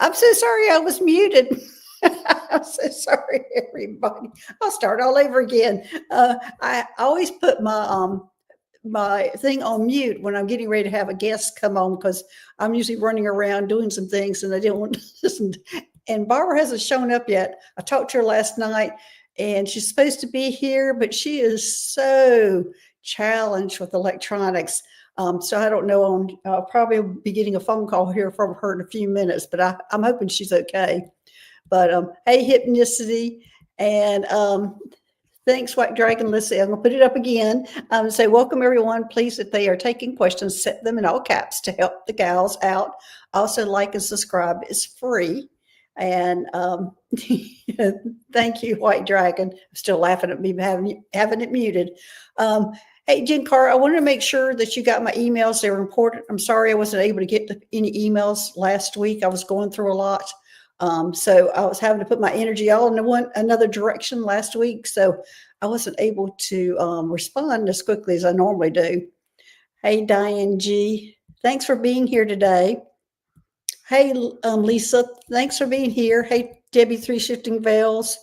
I'm so sorry I was muted. I'm so sorry, everybody. I'll start all over again. I always put my thing on mute when I'm getting ready to have a guest come on because I'm usually running around doing some things and I didn't want to listen. And Barbara hasn't shown up yet. I talked to her last night and she's supposed to be here, but she is so challenged with electronics. So I don't know. I'll probably be getting a phone call here from her in a few minutes, but I'm hoping she's okay. But hey, Hypnicity, and thanks, White Dragon. Let's see, I'm going to put it up again. Say, welcome everyone. Please, if they are taking questions, set them in all caps to help the gals out. Also, like and subscribe. It's free. And thank you, White Dragon. I'm still laughing at me having it muted. Hey, Jen Carr, I wanted to make sure that you got my emails. They were important. I'm sorry I wasn't able to get any emails last week. I was going through a lot. So I was having to put my energy all in another direction last week. So I wasn't able to respond as quickly as I normally do. Hey, Diane G. Thanks for being here today. Hey, Lisa. Thanks for being here. Hey, Debbie, Three Shifting Veils.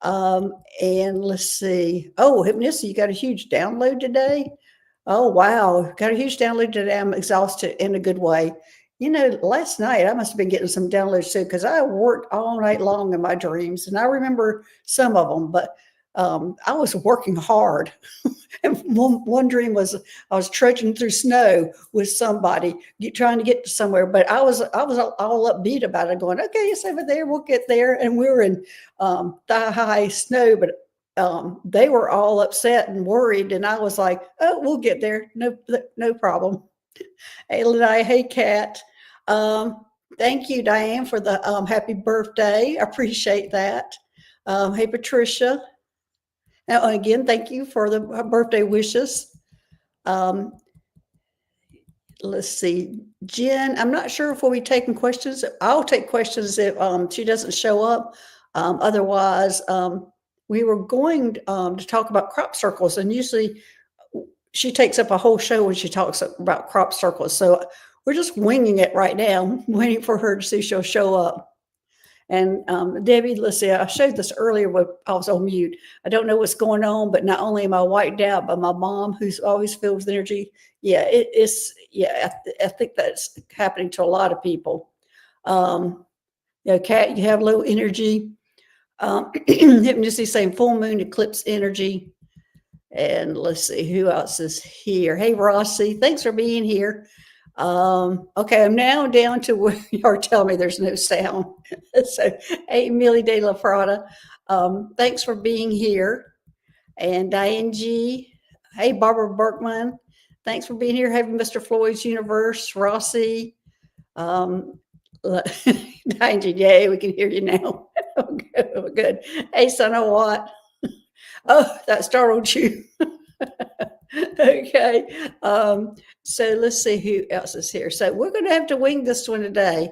And let's see. Oh, Hypnicity, you got a huge download today? Oh, wow. Got a huge download today. I'm exhausted in a good way. Last night I must have been getting some downloads too because I worked all night long in my dreams, and I remember some of them, but I was working hard. And one dream was I was trudging through snow with somebody trying to get to somewhere, but I was all upbeat about it, going, "Okay, it's over there. We'll get there." And we were in thigh-high snow, but they were all upset and worried, and I was like, "Oh, we'll get there. No problem." Hey, Lanai. Hey, Kat. Thank you, Diane, for the happy birthday. I appreciate that. Hey, Patricia. Now, again, thank you for the birthday wishes. Um, let's see. Jen, I'm not sure if we'll be taking questions. I'll take questions if she doesn't show up. Otherwise, we were going to talk about crop circles, and usually she takes up a whole show when she talks about crop circles. So we're just winging it right now, waiting for her to see if she'll show up. And Debbie, let's see, I showed this earlier when I was on mute. I don't know what's going on, but not only am I wiped out, but my mom, who's always filled with energy, I think that's happening to a lot of people. Kat, you have low energy. Hypnicity saying full moon eclipse energy. And let's see who else is here. Hey, Rossi, thanks for being here. Okay, I'm now down to where you are telling me there's no sound. So, hey, Millie De La Prada, thanks for being here. And Diane G. Hey, Barbara Berkman, thanks for being here. Hey, Mr. Floyd's Universe, Rossi. Diane G. Yay, we can hear you now. Good. Hey, Son of Watt. Oh, that startled you. Okay. So let's see who else is here. So we're going to have to wing this one today.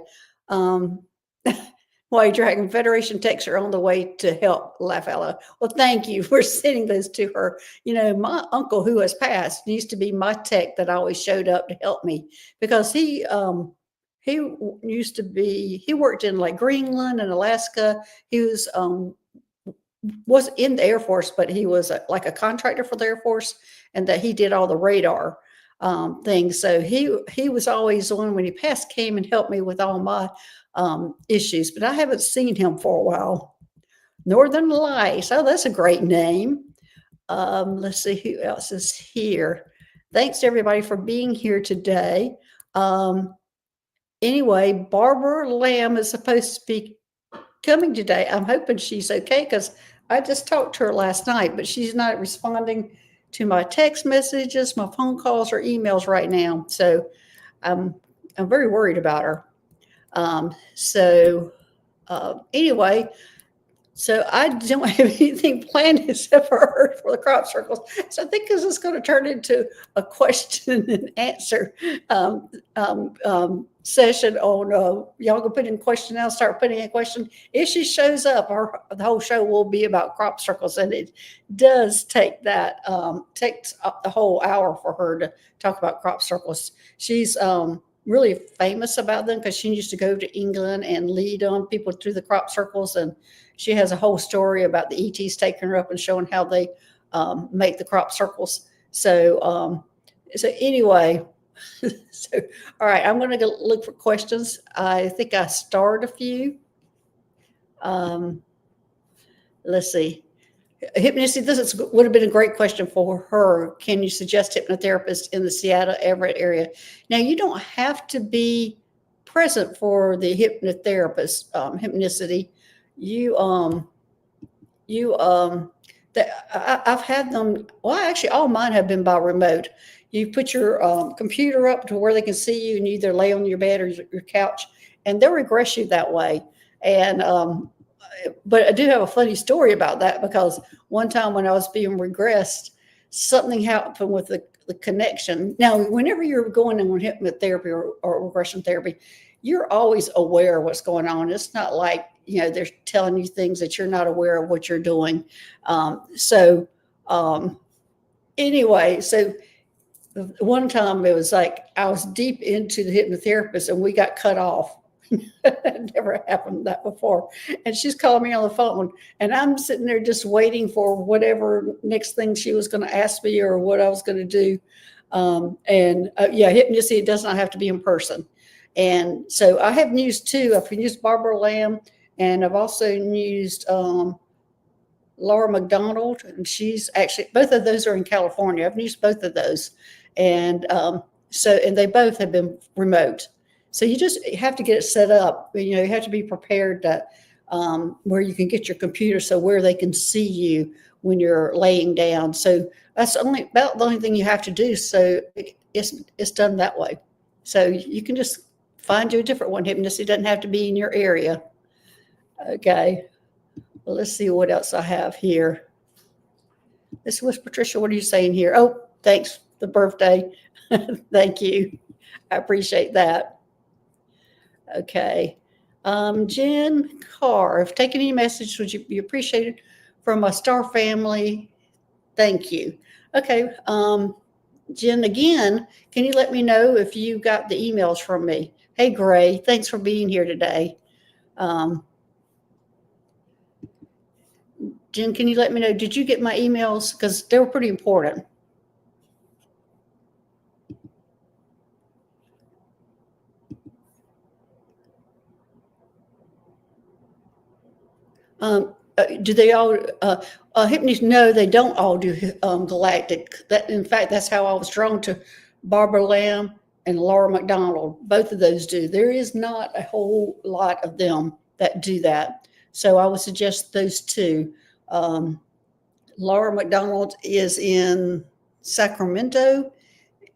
White Dragon Federation techs are on the way to help. Laugh out loud. Well, thank you for sending those to her. My uncle who has passed used to be my tech that always showed up to help me because he used to be, he worked in like Greenland and Alaska. He was in the Air Force, but he was like a contractor for the Air Force, and that he did all the radar things. So he was always the one when he passed came and helped me with all my issues, but I haven't seen him for a while. Northern Lights. Oh, that's a great name. Let's see who else is here. Thanks everybody for being here today. Anyway, Barbara Lamb is supposed to be coming today. I'm hoping she's okay because I just talked to her last night, but she's not responding to my text messages, my phone calls, or emails right now. So I'm very worried about her. Anyway, so I don't have anything planned except for her for the crop circles. So I think this is going to turn into a question and answer session on y'all can put in question. I'll start putting in a question. If she shows up, the whole show will be about crop circles, and it does take takes up the whole hour for her to talk about crop circles. She's really famous about them because she used to go to England and lead on people through the crop circles. And she has a whole story about the ETs taking her up and showing how they make the crop circles. So anyway, so all right, I'm going to go look for questions. I think I starred a few. Let's see. Hypnosis, would have been a great question for her. Can you suggest hypnotherapists in the Seattle Everett area? Now, you don't have to be present for the hypnotherapist, hypnicity. I've had them. Well, actually, all mine have been by remote. You put your computer up to where they can see you, and you either lay on your bed or your couch, and they'll regress you that way. And but I do have a funny story about that because one time when I was being regressed, something happened with the connection. Now, whenever you're going in hypnotherapy or regression therapy, you're always aware of what's going on. It's not like, they're telling you things that you're not aware of what you're doing. Anyway, so one time it was like I was deep into the hypnotherapist and we got cut off. That never happened that before. And she's calling me on the phone and I'm sitting there just waiting for whatever next thing she was going to ask me or what I was going to do. Hypnosis, it does not have to be in person. And so I have used two. I've used Barbara Lamb and I've also used Laura McDonald, and she's actually, both of those are in California. I've used both of those. And they both have been remote. So you just have to get it set up. You have to be prepared that where you can get your computer, so where they can see you when you're laying down. So that's about the only thing you have to do. So it's done that way. So you can just find you a different one. Hypnosis doesn't have to be in your area. Okay. Well, let's see what else I have here. This was Patricia. What are you saying here? Oh, thanks. The birthday. Thank you. I appreciate that. Okay. Jen Carr, if taking any message, would you be appreciated from a star family? Thank you. Okay. Jen, again, can you let me know if you got the emails from me? Hey, Gray, thanks for being here today. Jen, can you let me know, did you get my emails? Because they were pretty important. Do they all, Hypnosis? No, they don't all do galactic. That, in fact, that's how I was drawn to Barbara Lamb and Laura McDonald. Both of those do. There is not a whole lot of them that do that. So I would suggest those two. Laura McDonald is in Sacramento,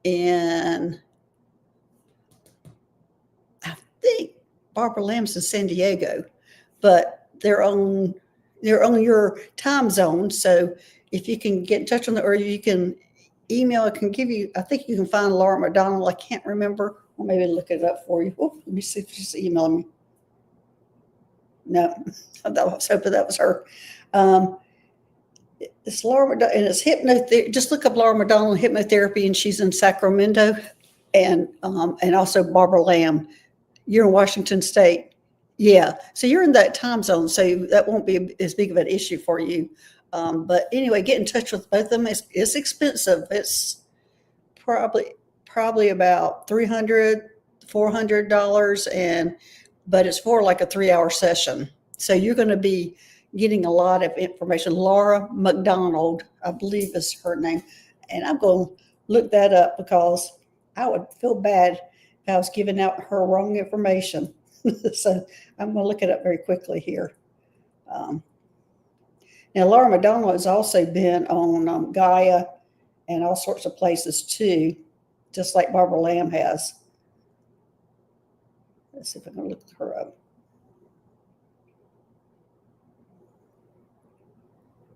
and I think Barbara Lamb's in San Diego, but they're on your time zone. So if you can get in touch on or you can email, I can give you, I think you can find Laura McDonald. I can't remember. Or maybe look it up for you. Oh, let me see if she's emailing me. No, I was hoping that was her. It's Laura McDonald, and it's hypnotherapy. Just look up Laura McDonald hypnotherapy, and she's in Sacramento, and also Barbara Lamb. You're in Washington State. Yeah. So you're in that time zone. So that won't be as big of an issue for you. But anyway, get in touch with both of them. It's expensive. It's probably about $300, $400, but it's for like a 3-hour session. So you're going to be getting a lot of information. Laura McDonald, I believe is her name. And I'm going to look that up because I would feel bad if I was giving out her wrong information. So I'm going to look it up very quickly here. Now, Laura McDonald has also been on Gaia and all sorts of places too, just like Barbara Lamb has. Let's see if I can look her up.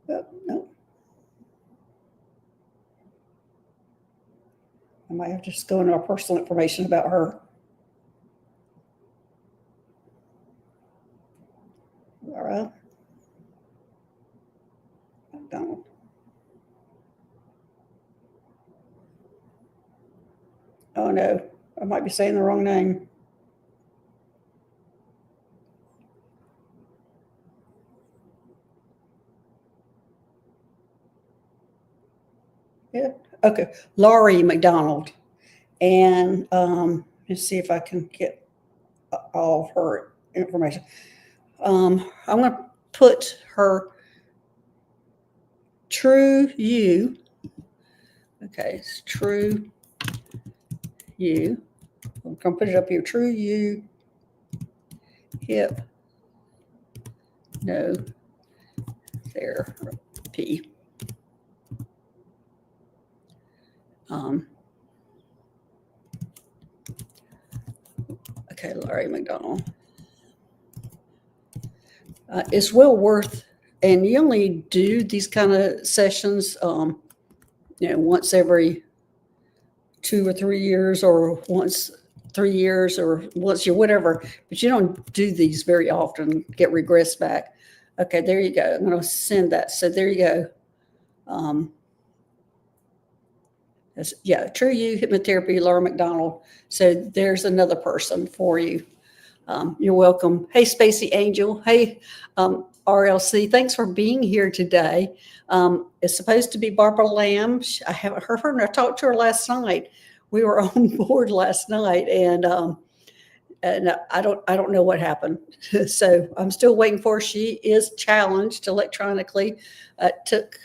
Oh, no. I might have to just go into our personal information about her. Laura McDonald. Oh, no. I might be saying the wrong name. Yeah. Okay. Laurie McDonald. And let's see if I can get all of her information. I'm going to put her True You. Okay, it's True You. I'm going to put it up here. True You Hip No Therapy. Okay, Laurie McDonald. It's well worth, and you only do these kind of sessions, once every 2 or 3 years, or once 3 years, or once whatever. But you don't do these very often. Get regress back. Okay, there you go. I'm going to send that. So there you go. True You Hypnotherapy, Laura McDonald. So there's another person for you. You're welcome. Hey, Spacey Angel. Hey, RLC. Thanks for being here today. It's supposed to be Barbara Lamb. I haven't heard her. I talked to her last night. We were on board last night, and I don't know what happened. So I'm still waiting for her. She is challenged electronically. Took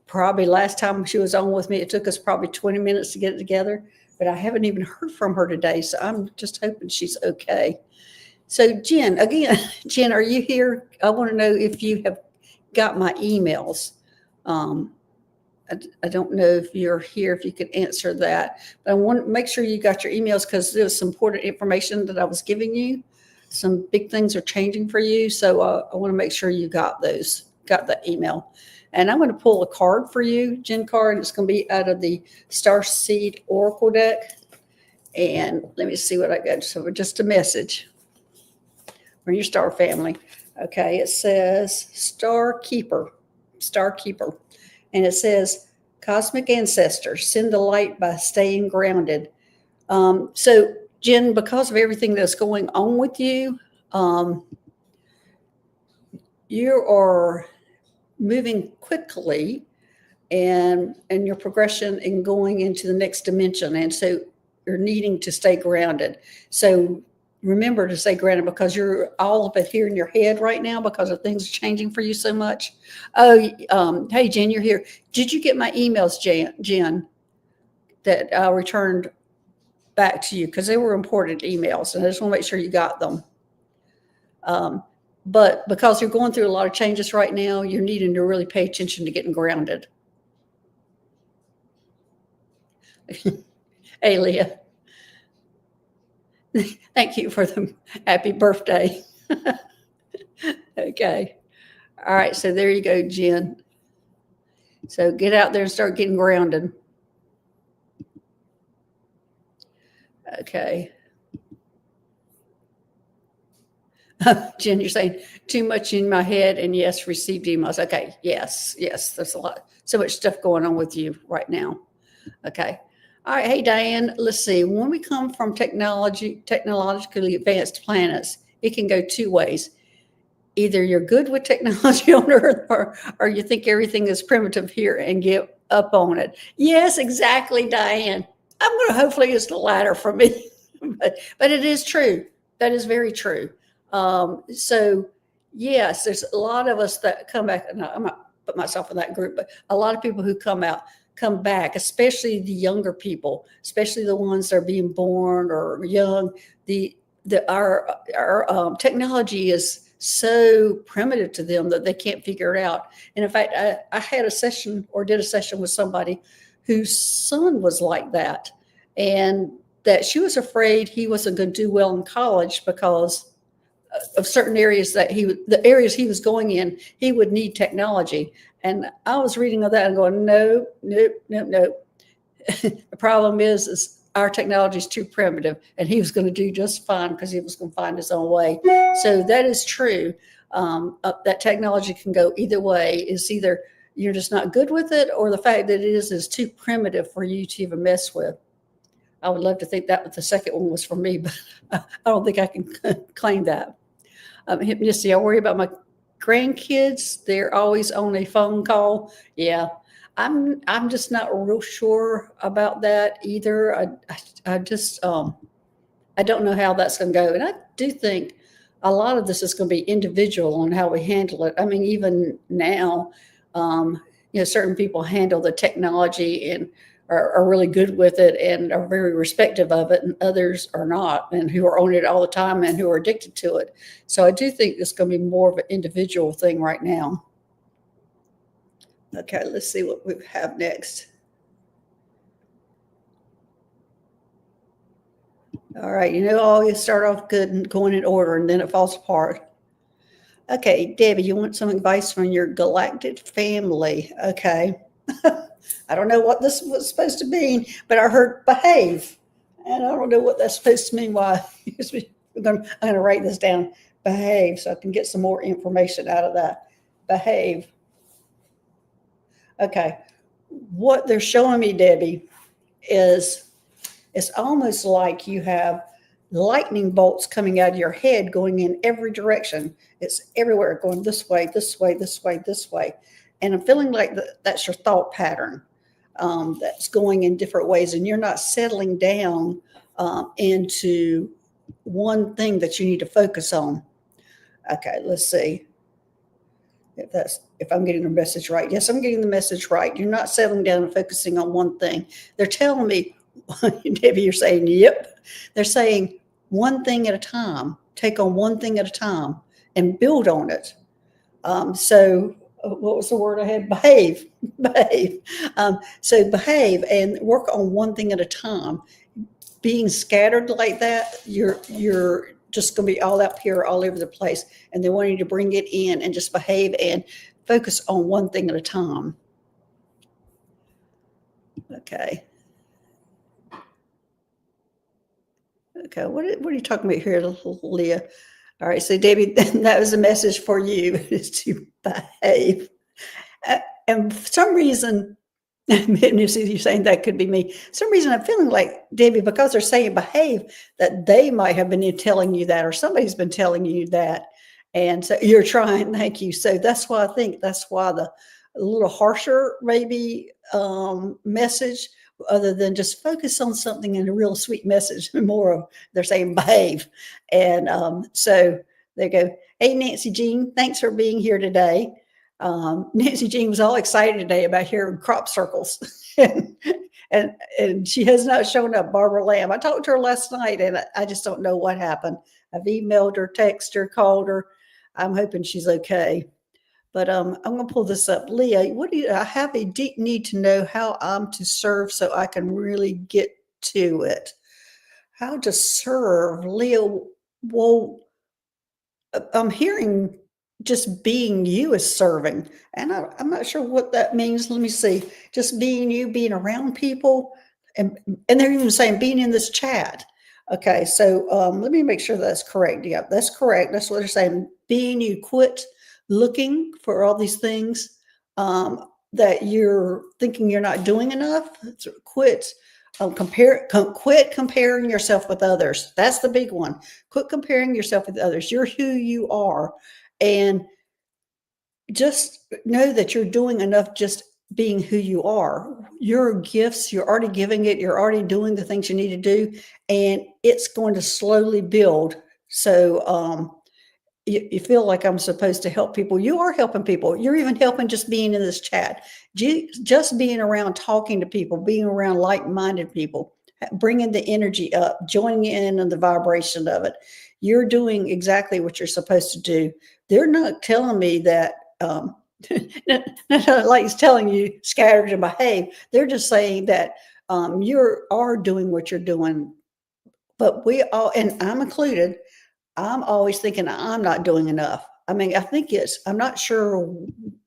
probably last time she was on with me, it took us probably 20 minutes to get it together, but I haven't even heard from her today. So I'm just hoping she's okay. So Jen, again, Jen, are you here? I want to know if you have got my emails. I don't know if you're here, if you could answer that, but I want to make sure you got your emails, because there's some important information that I was giving you. Some big things are changing for you. So I want to make sure you got that email. And I'm going to pull a card for you, Jen card, and it's going to be out of the Starseed Oracle deck. And let me see what I got. So just a message for your star family. Okay, it says Star Keeper. And it says, Cosmic Ancestors, send the light by staying grounded. So Jen, because of everything that's going on with you, you are moving quickly and your progression and going into the next dimension. And so you're needing to stay grounded. So remember to stay grounded, because you're all up here in your head right now because of things changing for you so much. Oh, hey, Jen, you're here. Did you get my emails, Jen, that I returned back to you? Because they were important emails, and I just want to make sure you got them. But because you're going through a lot of changes right now, you're needing to really pay attention to getting grounded. Hey, Leah. Thank you for the happy birthday. Okay. All right. So there you go, Jen. So get out there and start getting grounded. Okay. Jen, you're saying too much in my head, and yes, received emails. Okay. Yes. There's so much stuff going on with you right now. Okay. All right. Hey, Diane, let's see. When we come from technologically advanced planets, it can go two ways. Either you're good with technology on Earth, or you think everything is primitive here and give up on it. Yes, exactly, Diane. I'm going to hopefully it's the latter for me, but it is true. That is very true. So yes, there's a lot of us that come back, and I'm not put myself in that group, but a lot of people who come back, especially the younger people, especially the ones that are being born or young. Our technology is so primitive to them that they can't figure it out. And in fact, I had a session with somebody whose son was like that, and that she was afraid he wasn't going to do well in college because of certain areas the areas he was going in, he would need technology. And I was reading all that and going, no. The problem is our technology is too primitive, and he was going to do just fine because he was going to find his own way. So that is true. That technology can go either way. It's either you're just not good with it, or the fact that it is too primitive for you to even mess with. I would love to think that the second one was for me, but I don't think I can claim that. Missy, I worry about my grandkids. They're always on a phone call. Yeah, I'm just not real sure about that either. I just I don't know how that's going to go, and I do think a lot of this is going to be individual on how we handle it. I mean, even now, um, certain people handle the technology and are really good with it and are very respective of it, and others are not, and who are on it all the time and who are addicted to it. So I do think it's going to be more of an individual thing right now. Okay, let's see what we have next. All right, always start off good and going in order, and then it falls apart. Okay, Debbie, you want some advice from your galactic family? Okay. I don't know what this was supposed to mean, but I heard behave. And I don't know what that's supposed to mean. Why? I'm going to write this down. Behave, so I can get some more information out of that. Behave. Okay. What they're showing me, Debbie, is it's almost like you have lightning bolts coming out of your head going in every direction. It's everywhere, going this way, this way, this way, this way. And I'm feeling like that's your thought pattern, that's going in different ways, and you're not settling down into one thing that you need to focus on. Okay, let's see if I'm getting the message right. Yes, I'm getting the message right. You're not settling down and focusing on one thing. They're telling me, Debbie, you're saying, yep. They're saying one thing at a time. Take on one thing at a time and build on it. So what was the word I had? Behave. Behave. So behave and work on one thing at a time. Being scattered like that, you're just going to be all up here, all over the place. And they want you to bring it in and just behave and focus on one thing at a time. Okay. Okay, what are you talking about here, Leah? All right, so Debbie, that was a message for you, is to behave. And for some reason, you're saying that could be me. For some reason, I'm feeling like, Debbie, because they're saying behave, that they might have been telling you that, or somebody's been telling you that. And so you're trying, thank you. So that's why I think that's why the a little harsher, maybe, message, other than just focus on something in a real sweet message, more of they're saying behave. And so they go, hey, Nancy Jean, thanks for being here today. Nancy Jean was all excited today about hearing crop circles. and she has not shown up, Barbara Lamb. I talked to her last night, and I just don't know what happened. I've emailed her, texted her, called her. I'm hoping she's okay. But I'm going to pull this up. Leah, I have a deep need to know how I'm to serve so I can really get to it. How to serve, Leah? Well, I'm hearing just being you is serving, and I'm not sure what that means. Let me see. Just being you, being around people, and they're even saying being in this chat. Okay, so let me make sure that's correct. Yeah, that's correct. That's what they're saying. Being you, quit looking for all these things that you're thinking you're not doing enough. So quit. Quit comparing yourself with others. That's the big one. Quit comparing yourself with others. You're who you are, and just know that you're doing enough just being who you are. Your gifts, you're already giving it, you're already doing the things you need to do, and it's going to slowly build. So you feel like I'm supposed to help people. You are helping people. You're even helping just being in this chat, just being around, talking to people, being around like-minded people, bringing the energy up, joining in on the vibration of it. You're doing exactly what you're supposed to do. They're not telling me that, not like it's telling you scattered and behave. They're just saying that you are doing what you're doing. But we all, and I'm included, I'm always thinking I'm not doing enough. I mean, I'm not sure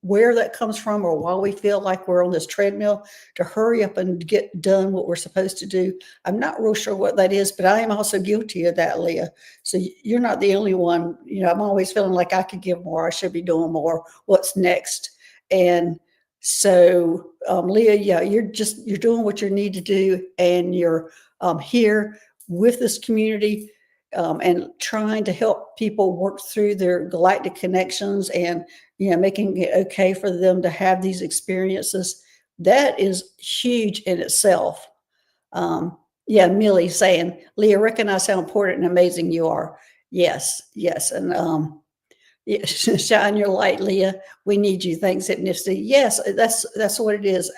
where that comes from or why we feel like we're on this treadmill to hurry up and get done what we're supposed to do. I'm not real sure what that is, but I am also guilty of that, Leah. So you're not the only one. I'm always feeling like I could give more. I should be doing more. What's next? And So, Leah, yeah, you're doing what you need to do, and you're here with this community and trying to help people work through their galactic connections, and making it okay for them to have these experiences. That is huge in itself. Yeah, Millie saying, Leah, recognize how important and amazing you are. Yes, yes, and yeah, shine your light, Leah. We need you. Thanks, Hypnicity. Yes, that's what it is.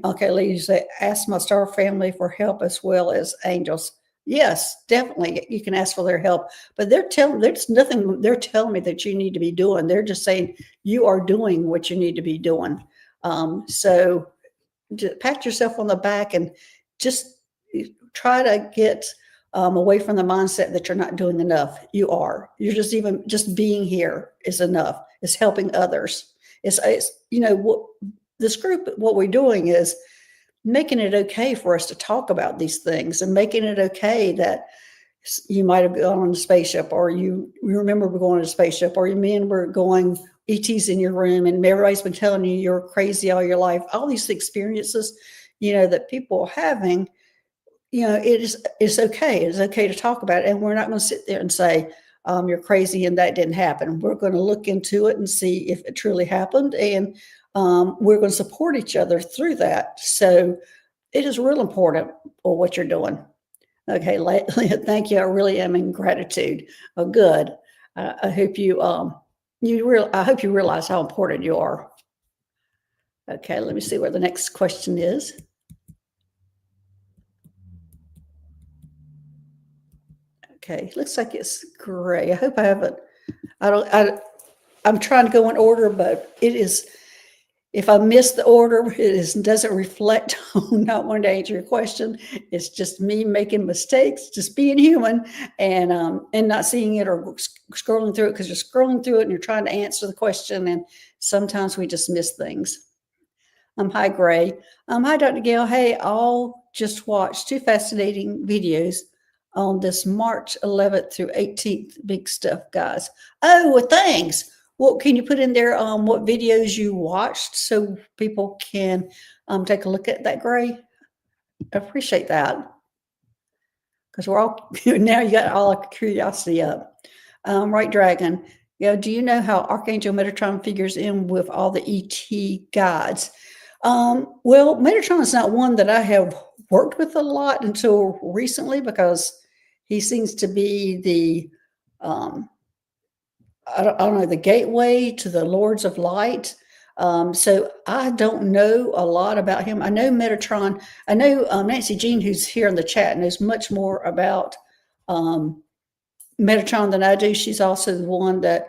Okay, Leah, you say, ask my star family for help as well as angels. Yes, definitely. You can ask for their help, but there's nothing they're telling me that you need to be doing. They're just saying you are doing what you need to be doing. So just pat yourself on the back and just try to get away from the mindset that you're not doing enough. You are. You're just being here is enough. It's helping others. It's what this group, what we're doing is making it okay for us to talk about these things, and making it okay that you might have gone on a spaceship, or you remember going on a spaceship, or you remember going ETs in your room, and everybody's been telling you you're crazy all your life. All these experiences, that people are having, it's okay. It's okay to talk about it. And we're not going to sit there and say, you're crazy and that didn't happen. We're going to look into it and see if it truly happened. And we're going to support each other through that. So it is real important for what you're doing. Okay, thank you. I really am in gratitude. Oh, good. I hope I hope you realize how important you are. Okay, let me see where the next question is. Okay, looks like it's gray. I hope I haven't. I'm trying to go in order, but it is. If I miss the order, doesn't reflect on not wanting to answer your question. It's just me making mistakes, just being human, and not seeing it or scrolling through it, because you're scrolling through it and you're trying to answer the question, and sometimes we just miss things. Hi, Gray. Hi, Dr. Gail. Hey, I'll just watched two fascinating videos on this March 11th through 18th. Big stuff, guys. Oh, well, thanks. Well, can you put in there what videos you watched so people can take a look at that, Gray? I appreciate that, because we're all now you got all our curiosity up. Right, Dragon. Do you know how Archangel Metatron figures in with all the ET guides? Well, Metatron is not one that I have worked with a lot until recently, because he seems to be the I don't know, the gateway to the Lords of Light. So I don't know a lot about him. I know Metatron. I know Nancy Jean, who's here in the chat, knows much more about Metatron than I do. She's also the one that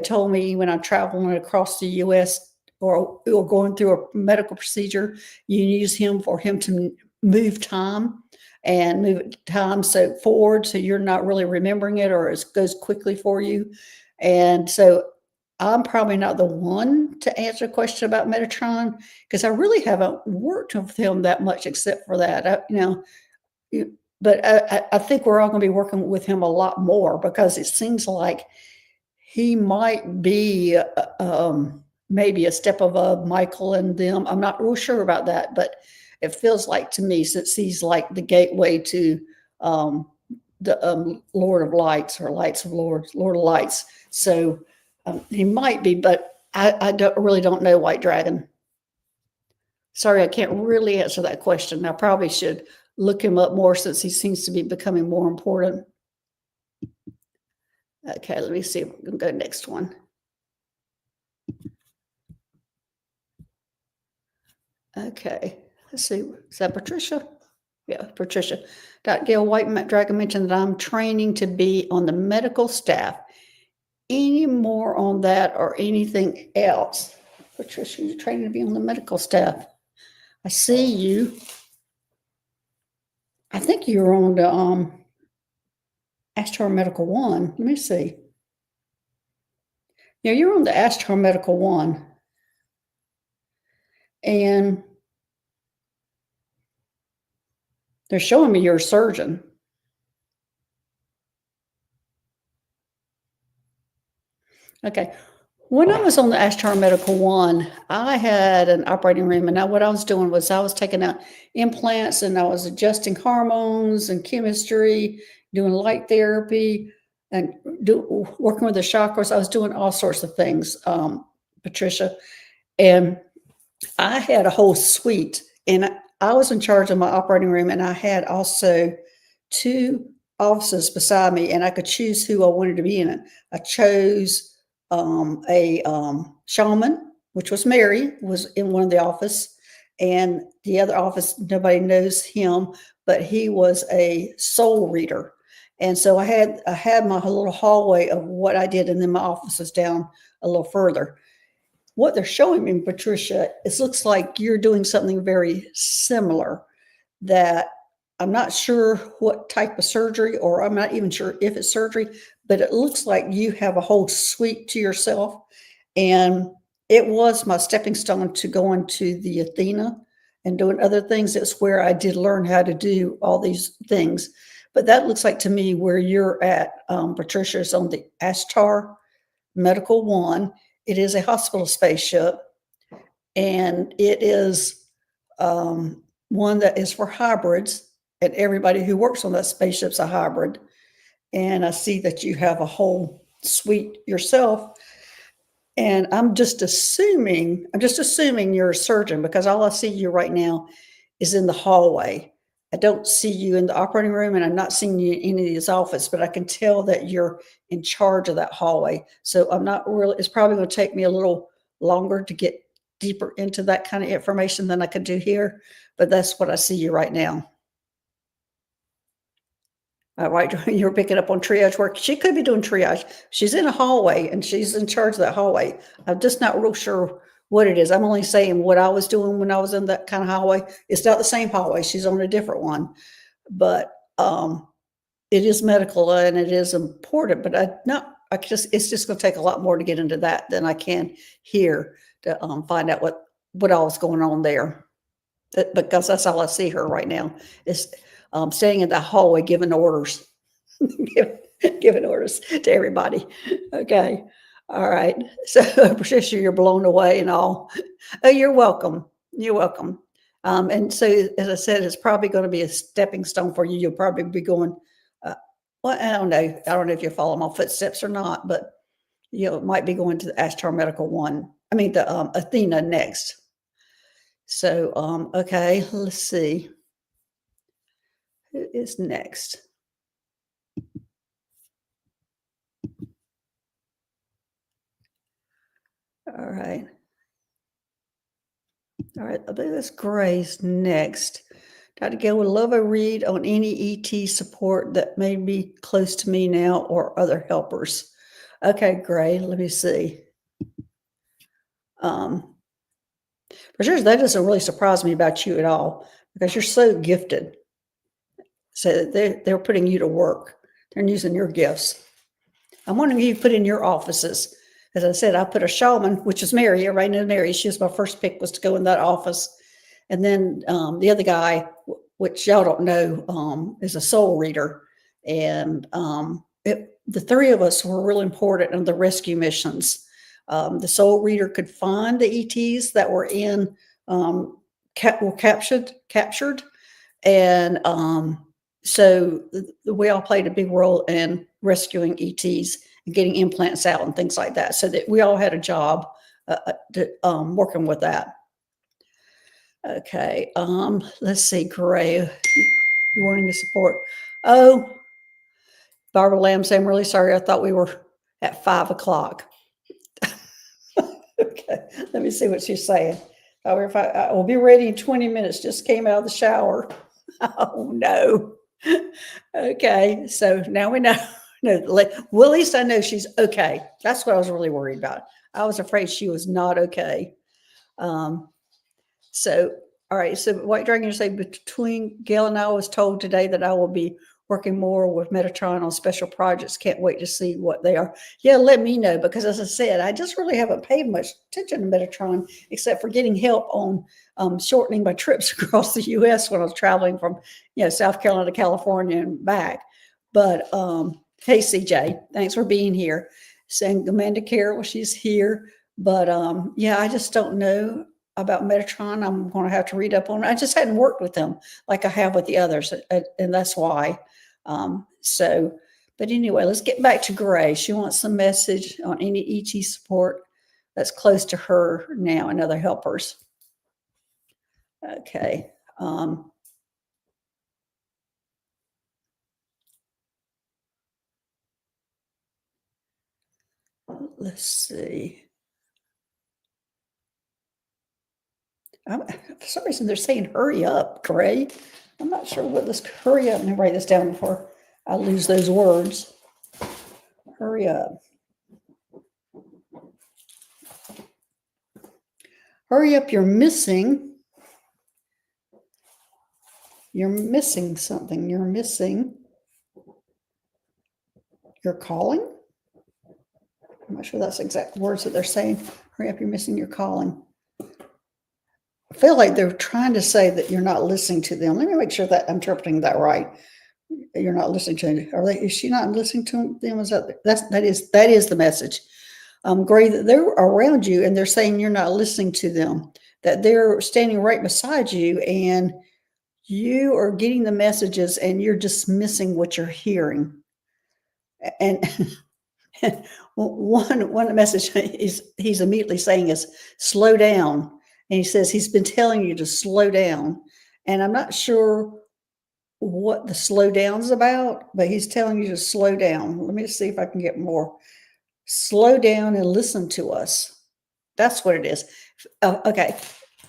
told me when I'm traveling across the U.S. or going through a medical procedure, you use him for him to move time and move time so forward, so you're not really remembering it, or it goes quickly for you. And so I'm probably not the one to answer a question about Metatron, because I really haven't worked with him that much, except for that. But I think we're all going to be working with him a lot more, because it seems like he might be maybe a step above Michael and them. I'm not real sure about that, but it feels like to me, since he's like the gateway to the Lord of Lights, or Lights of Lord of Lights. So he might be, but I really don't know, White Dragon. Sorry, I can't really answer that question. I probably should look him up more, since he seems to be becoming more important. Okay, let me see if we can go next one. Okay, let's see. Is that Patricia? Yeah, Patricia. Dr. Gail White Dragon mentioned that I'm training to be on the medical staff. Any more on that or anything else? Patricia, you're training to be on the medical staff. I see you. I think you're on the Astro Medical 1. Let me see. Yeah, you're on the Astro Medical 1. And they're showing me you're a surgeon. Okay. When I was on the Ashtar Medical One, I had an operating room, and what I was doing was I was taking out implants, and I was adjusting hormones and chemistry, doing light therapy, and working with the chakras. I was doing all sorts of things, Patricia, and I had a whole suite, and I was in charge of my operating room, and I had also two offices beside me, and I could choose who I wanted to be in it. I chose a shaman, which was Mary, was in one of the office, and the other office, nobody knows him, but he was a soul reader. And so I had my little hallway of what I did, and then my office was down a little further. What they're showing me, Patricia, it looks like you're doing something very similar, that I'm not sure what type of surgery, or I'm not even sure if it's surgery, but it looks like you have a whole suite to yourself. And it was my stepping stone to going to the Athena and doing other things. It's where I did learn how to do all these things. But that looks like to me where you're at, Patricia, is on the Ashtar Medical One. It is a hospital spaceship, and it is one that is for hybrids, and everybody who works on that spaceship's a hybrid. And I see that you have a whole suite yourself. And I'm just assuming you're a surgeon, because all I see you right now is in the hallway. I don't see you in the operating room, and I'm not seeing you in any of these offices, but I can tell that you're in charge of that hallway. So I'm not really, it's probably going to take me a little longer to get deeper into that kind of information than I could do here, but that's what I see you right now. All right, you're picking up on triage work. She could be doing triage. She's in a hallway, and she's in charge of that hallway. I'm just not real sure what it is. I'm only saying what I was doing when I was in that kind of hallway. It's not the same hallway. She's on a different one, but it is medical and it is important. But it's just going to take a lot more to get into that than I can here to find out what all is going on there. Because that's all I see her right now is standing in the hallway giving orders, giving orders to everybody. Okay. All right. So Patricia, you're blown away and all. Oh, you're welcome. You're welcome. And so, as I said, it's probably going to be a stepping stone for you. You'll probably be going, well, I don't know. I don't know if you follow my footsteps or not, but you might be going to the Ashtar Medical One. I mean, the Athena next. So, okay, let's see. Who is next? All right. All right, I believe that's Gray's next. Dr. Gail would love a read on any ET support that may be close to me now or other helpers. Okay, Gray, let me see. For sure, that doesn't really surprise me about you at all, because you're so gifted. So they're putting you to work. They're using your gifts. I'm wondering if you put in your offices. As I said, I put a shaman, which is Mary. Everybody knows Mary. She was my first pick, was to go in that office. And then the other guy, which y'all don't know, is a soul reader. And the three of us were really important in the rescue missions. The soul reader could find the ETs that were were captured. And so we all played a big role in rescuing ETs and getting implants out and things like that. So that we all had a job working with that. Okay, let's see, Gray, you wanting to support? Oh, Barbara Lamb saying, I'm really sorry. I thought we were at 5 o'clock. Okay, let me see what she's saying. I will be ready in 20 minutes. Just came out of the shower. Oh, no. Okay, so now we know. No, well, at least I know she's okay. That's what I was really worried about. I was afraid she was not okay. So, all right. So White Dragon, say between Gail and I was told today that I will be working more with Metatron on special projects. Can't wait to see what they are. Yeah, let me know, because as I said, I just really haven't paid much attention to Metatron, except for getting help on shortening my trips across the U.S. when I was traveling from, South Carolina to California and back. But hey, CJ, thanks for being here. saying Amanda Carroll, she's here. But yeah, I just don't know about Metatron. I'm going to have to read up on it. I just hadn't worked with them like I have with the others, and that's why. So, but anyway, let's get back to Gray. She wants some message on any ET support that's close to her now and other helpers. Okay. Let's see. For some reason, they're saying hurry up, Gray. I'm not sure what this hurry up. Let me write this down before I lose those words. Hurry up. Hurry up, you're missing. You're missing something. You're missing your calling. I'm not sure that's the exact words that they're saying. Hurry up, you're missing your calling. I feel like they're trying to say that you're not listening to them. Let me make sure that I'm interpreting that right. You're not listening to them. Is she not listening to them? That is the message. Gray, that they're around you and they're saying you're not listening to them, that they're standing right beside you and you are getting the messages and you're dismissing what you're hearing. And one message he's immediately saying is slow down. And he says he's been telling you to slow down. And I'm not sure what the slow down is about, but he's telling you to slow down. Let me see if I can get more. Slow down and listen to us. That's what it is. Okay.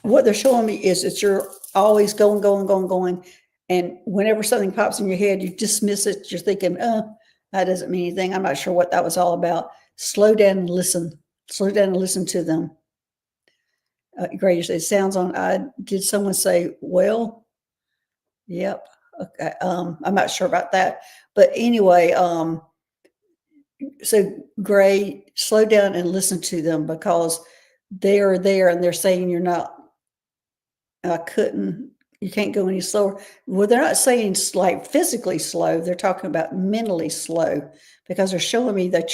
What they're showing me is that you're always going. And whenever something pops in your head, you dismiss it. You're thinking, that doesn't mean anything. I'm not sure what that was all about. Slow down and listen. Slow down and listen to them. Great. It sounds on. Did someone say, well? Yep. Okay. I'm not sure about that. But anyway, so Gray, slow down and listen to them because they're there and they're saying you're not, you can't go any slower. Well, they're not saying like physically slow. They're talking about mentally slow because they're showing me that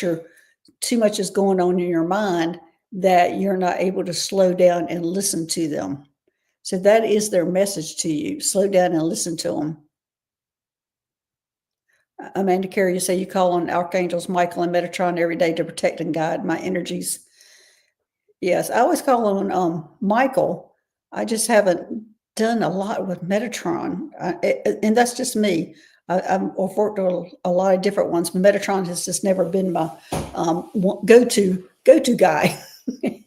too much is going on in your mind that you're not able to slow down and listen to them. So that is their message to you. Slow down and listen to them. Amanda Carey, you say you call on archangels Michael and Metatron every day to protect and guide my energies. Yes, I always call on Michael. I just haven't done a lot with Metatron, and that's just me. I've worked on a lot of different ones, but Metatron has just never been my go-to guy.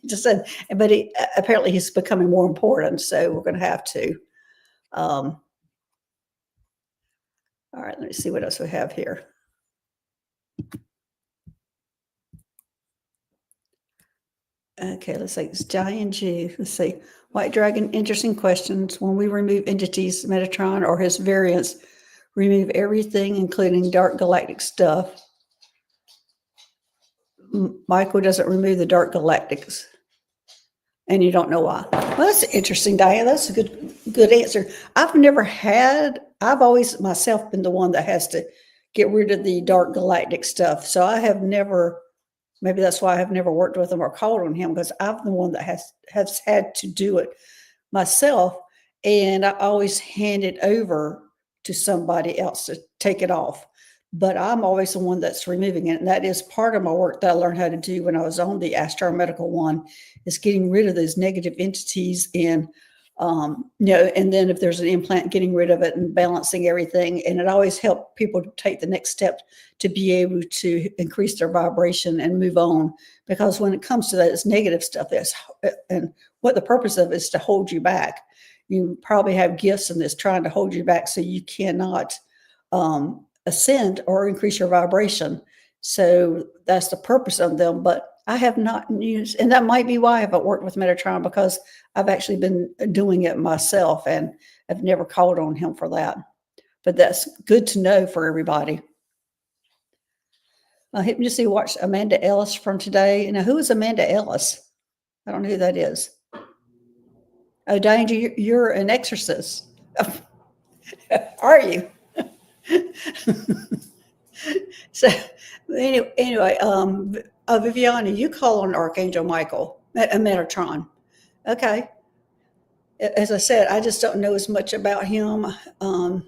Just said, but apparently he's becoming more important, so we're going to have to. All right, let me see what else we have here. Okay, let's see. It's Giant G. Let's see. White Dragon, interesting questions. When we remove entities, Metatron or his variants, remove everything, including dark galactic stuff. Michael doesn't remove the dark galactics. And you don't know why. Well, that's interesting, Diane. That's a good answer. I've always myself been the one that has to get rid of the dark galactic stuff. So I have never, maybe that's why I have never worked with him or called on him, because I'm the one that has had to do it myself. And I always hand it over to somebody else to take it off. But I'm always the one that's removing it. And that is part of my work that I learned how to do when I was on the Astro Medical one, is getting rid of those negative entities and, and then if there's an implant, getting rid of it and balancing everything. And it always helped people to take the next step to be able to increase their vibration and move on. Because when it comes to that, it's negative stuff. And what the purpose of it is to hold you back. You probably have gifts in this trying to hold you back so you cannot, ascend or increase your vibration. So that's the purpose of them. But I have not used, and that might be why I haven't worked with Metatron, because I've actually been doing it myself and I've never called on him for that. But that's good to know for everybody. Hypnosis watched Amanda Ellis from today. Now, who is Amanda Ellis? I don't know who that is. Oh, Diane, you're an exorcist. Are you? So Anyway, Viviana, you call on Archangel Michael, Metatron. Okay. As I said, I just don't know as much about him. And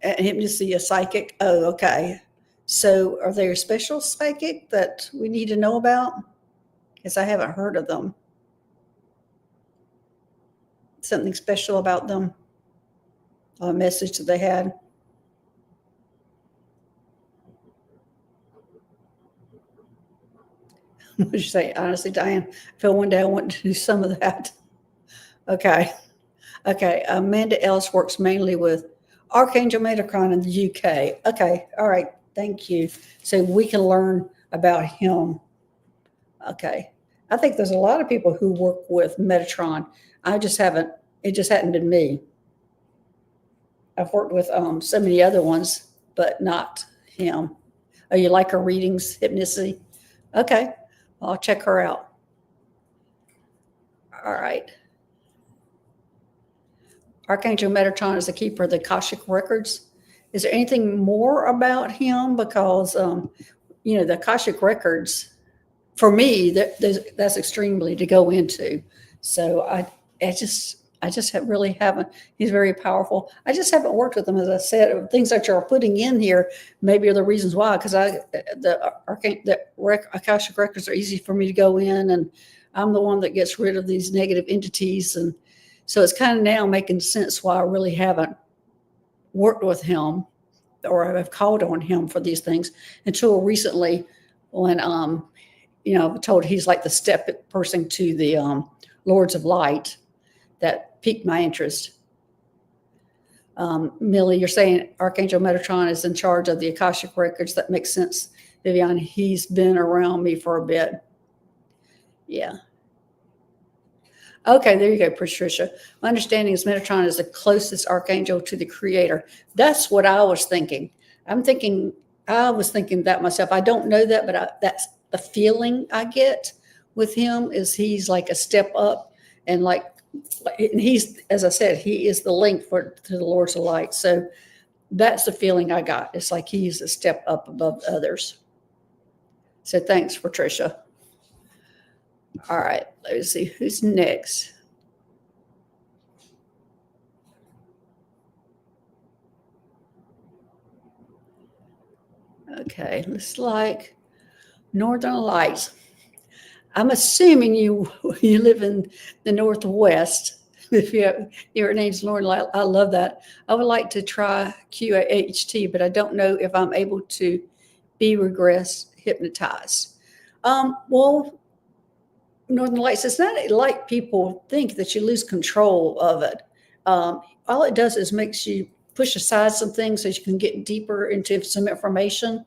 him to see a psychic. Oh, okay. So are they a special psychic that we need to know about? Because I haven't heard of them. Something special about them? A message that they had? What did you say? Honestly, Diane, I feel one day I want to do some of that. Okay. Okay. Amanda Ellis works mainly with Archangel Metatron in the UK. Okay. All right. Thank you. So we can learn about him. Okay. I think there's a lot of people who work with Metatron. I just haven't, it just hadn't been me. I've worked with so many other ones, but not him. Oh, you like her readings, hypnosis? Okay. I'll check her out. All right. Archangel Metatron is the keeper of the Akashic records. Is there anything more about him? Because, the Akashic records, for me, that's extremely to go into. So I just really haven't. He's very powerful. I just haven't worked with him, as I said. Things that you're putting in here maybe are the reasons why. Because the Akashic records are easy for me to go in, and I'm the one that gets rid of these negative entities, and so it's kind of now making sense why I really haven't worked with him or I've called on him for these things until recently, when I'm told he's like the step person to the Lords of Light. That piqued my interest. Millie, you're saying Archangel Metatron is in charge of the Akashic records. That makes sense, Vivian. He's been around me for a bit. Yeah. Okay, there you go, Patricia. My understanding is Metatron is the closest archangel to the Creator. That's what I was thinking. I was thinking that myself. I don't know that, but that's the feeling I get with him, is he's like a step up, and he's, as I said, he is the link to the Lords of Light. So that's the feeling I got. It's like he's a step up above others. So thanks, Patricia. All right, let's see who's next. Okay, looks like Northern Lights. I'm assuming you live in the Northwest. If your name's Lauren Light, I love that. I would like to try QAHT, but I don't know if I'm able to be hypnotized. Well, Northern Lights, it's not like people think that you lose control of it. All it does is makes you push aside some things so you can get deeper into some information.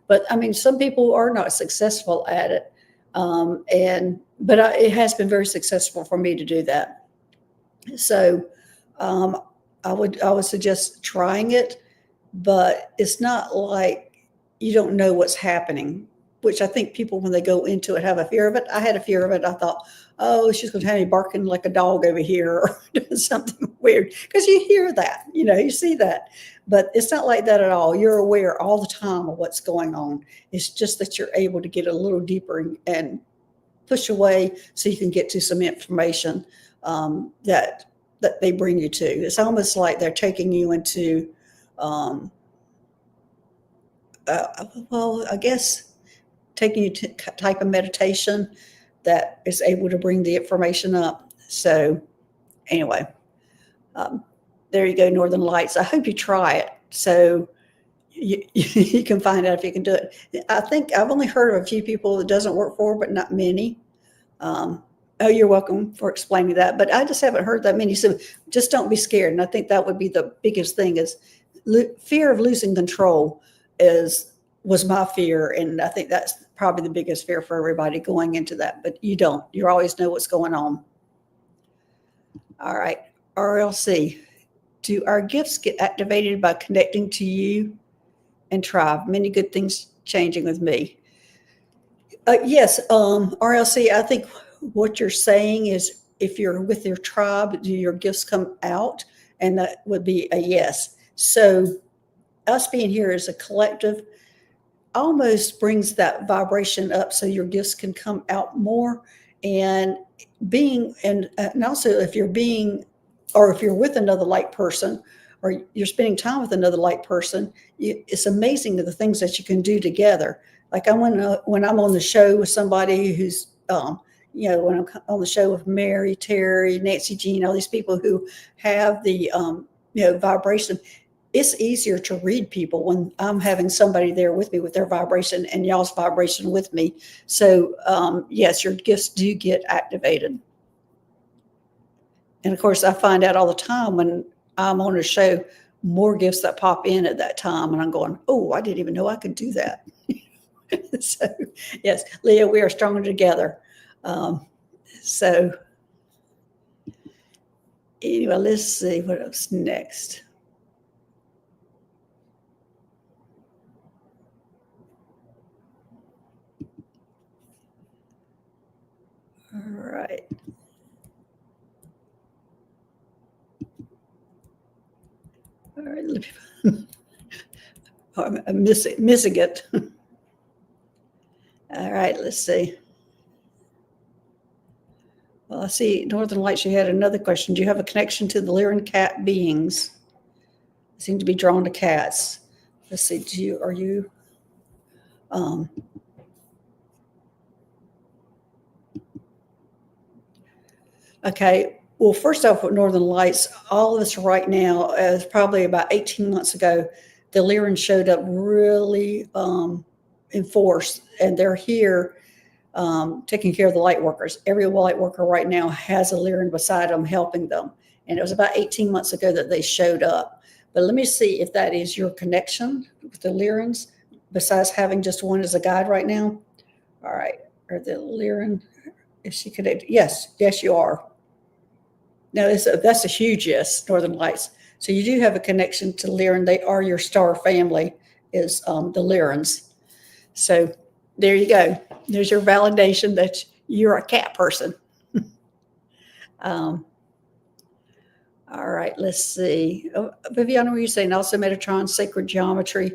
But I mean, some people are not successful at it. But it has been very successful for me to do that. So I would suggest trying it, but it's not like you don't know what's happening, which I think people, when they go into it, have a fear of it. I had a fear of it. I thought, oh, she's going to have me barking like a dog over here or doing something weird, because you hear that, you see that. But it's not like that at all. You're aware all the time of what's going on. It's just that you're able to get a little deeper and push away so you can get to some information that they bring you to. It's almost like they're taking you into, I guess, taking you to type of meditation that is able to bring the information up. So anyway, there you go, Northern Lights. I hope you try it so you can find out if you can do it. I think I've only heard of a few people it doesn't work for, but not many. Oh, you're welcome for explaining that. But I just haven't heard that many. So just don't be scared. And I think that would be the biggest thing, is fear of losing control was my fear. And I think that's probably the biggest fear for everybody going into that. But you don't. You always know what's going on. All right. RLC. Do our gifts get activated by connecting to you and tribe? Many good things changing with me. Yes, RLC, I think what you're saying is, if you're with your tribe, do your gifts come out? And that would be a yes. So us being here as a collective, almost brings that vibration up so your gifts can come out more. And and also if you're being, or if you're with another light person, or you're spending time with another light person, it's amazing the things that you can do together. Like when I'm on the show with somebody who's, when I'm on the show with Mary, Terry, Nancy Jean, all these people who have the, vibration, it's easier to read people when I'm having somebody there with me with their vibration and y'all's vibration with me. So, yes, your gifts do get activated. And of course, I find out all the time when I'm on a show, more gifts that pop in at that time. And I'm going, oh, I didn't even know I could do that. So, yes, Leah, we are stronger together. So, anyway, let's see what else next. All right. All right. I'm missing it. All right, let's see. Well, I see Northern Lights, you had another question. Do you have a connection to the Lyran cat beings? I seem to be drawn to cats. Let's see, are you okay. Well, first off, with Northern Lights, all of us right now, as probably about 18 months ago, the Lyran showed up really in force, and they're here taking care of the light workers. Every light worker right now has a Lyran beside them helping them. And it was about 18 months ago that they showed up. But let me see if that is your connection with the Lyrans, besides having just one as a guide right now. All right. Are the Lyran, is she connected? Yes, you are. Now, that's a huge yes, Northern Lights. So you do have a connection to Lyran. They are your star family, is the Lyrans. So there you go. There's your validation that you're a cat person. All right, let's see. Oh, Viviana, were you saying also Metatron, sacred geometry?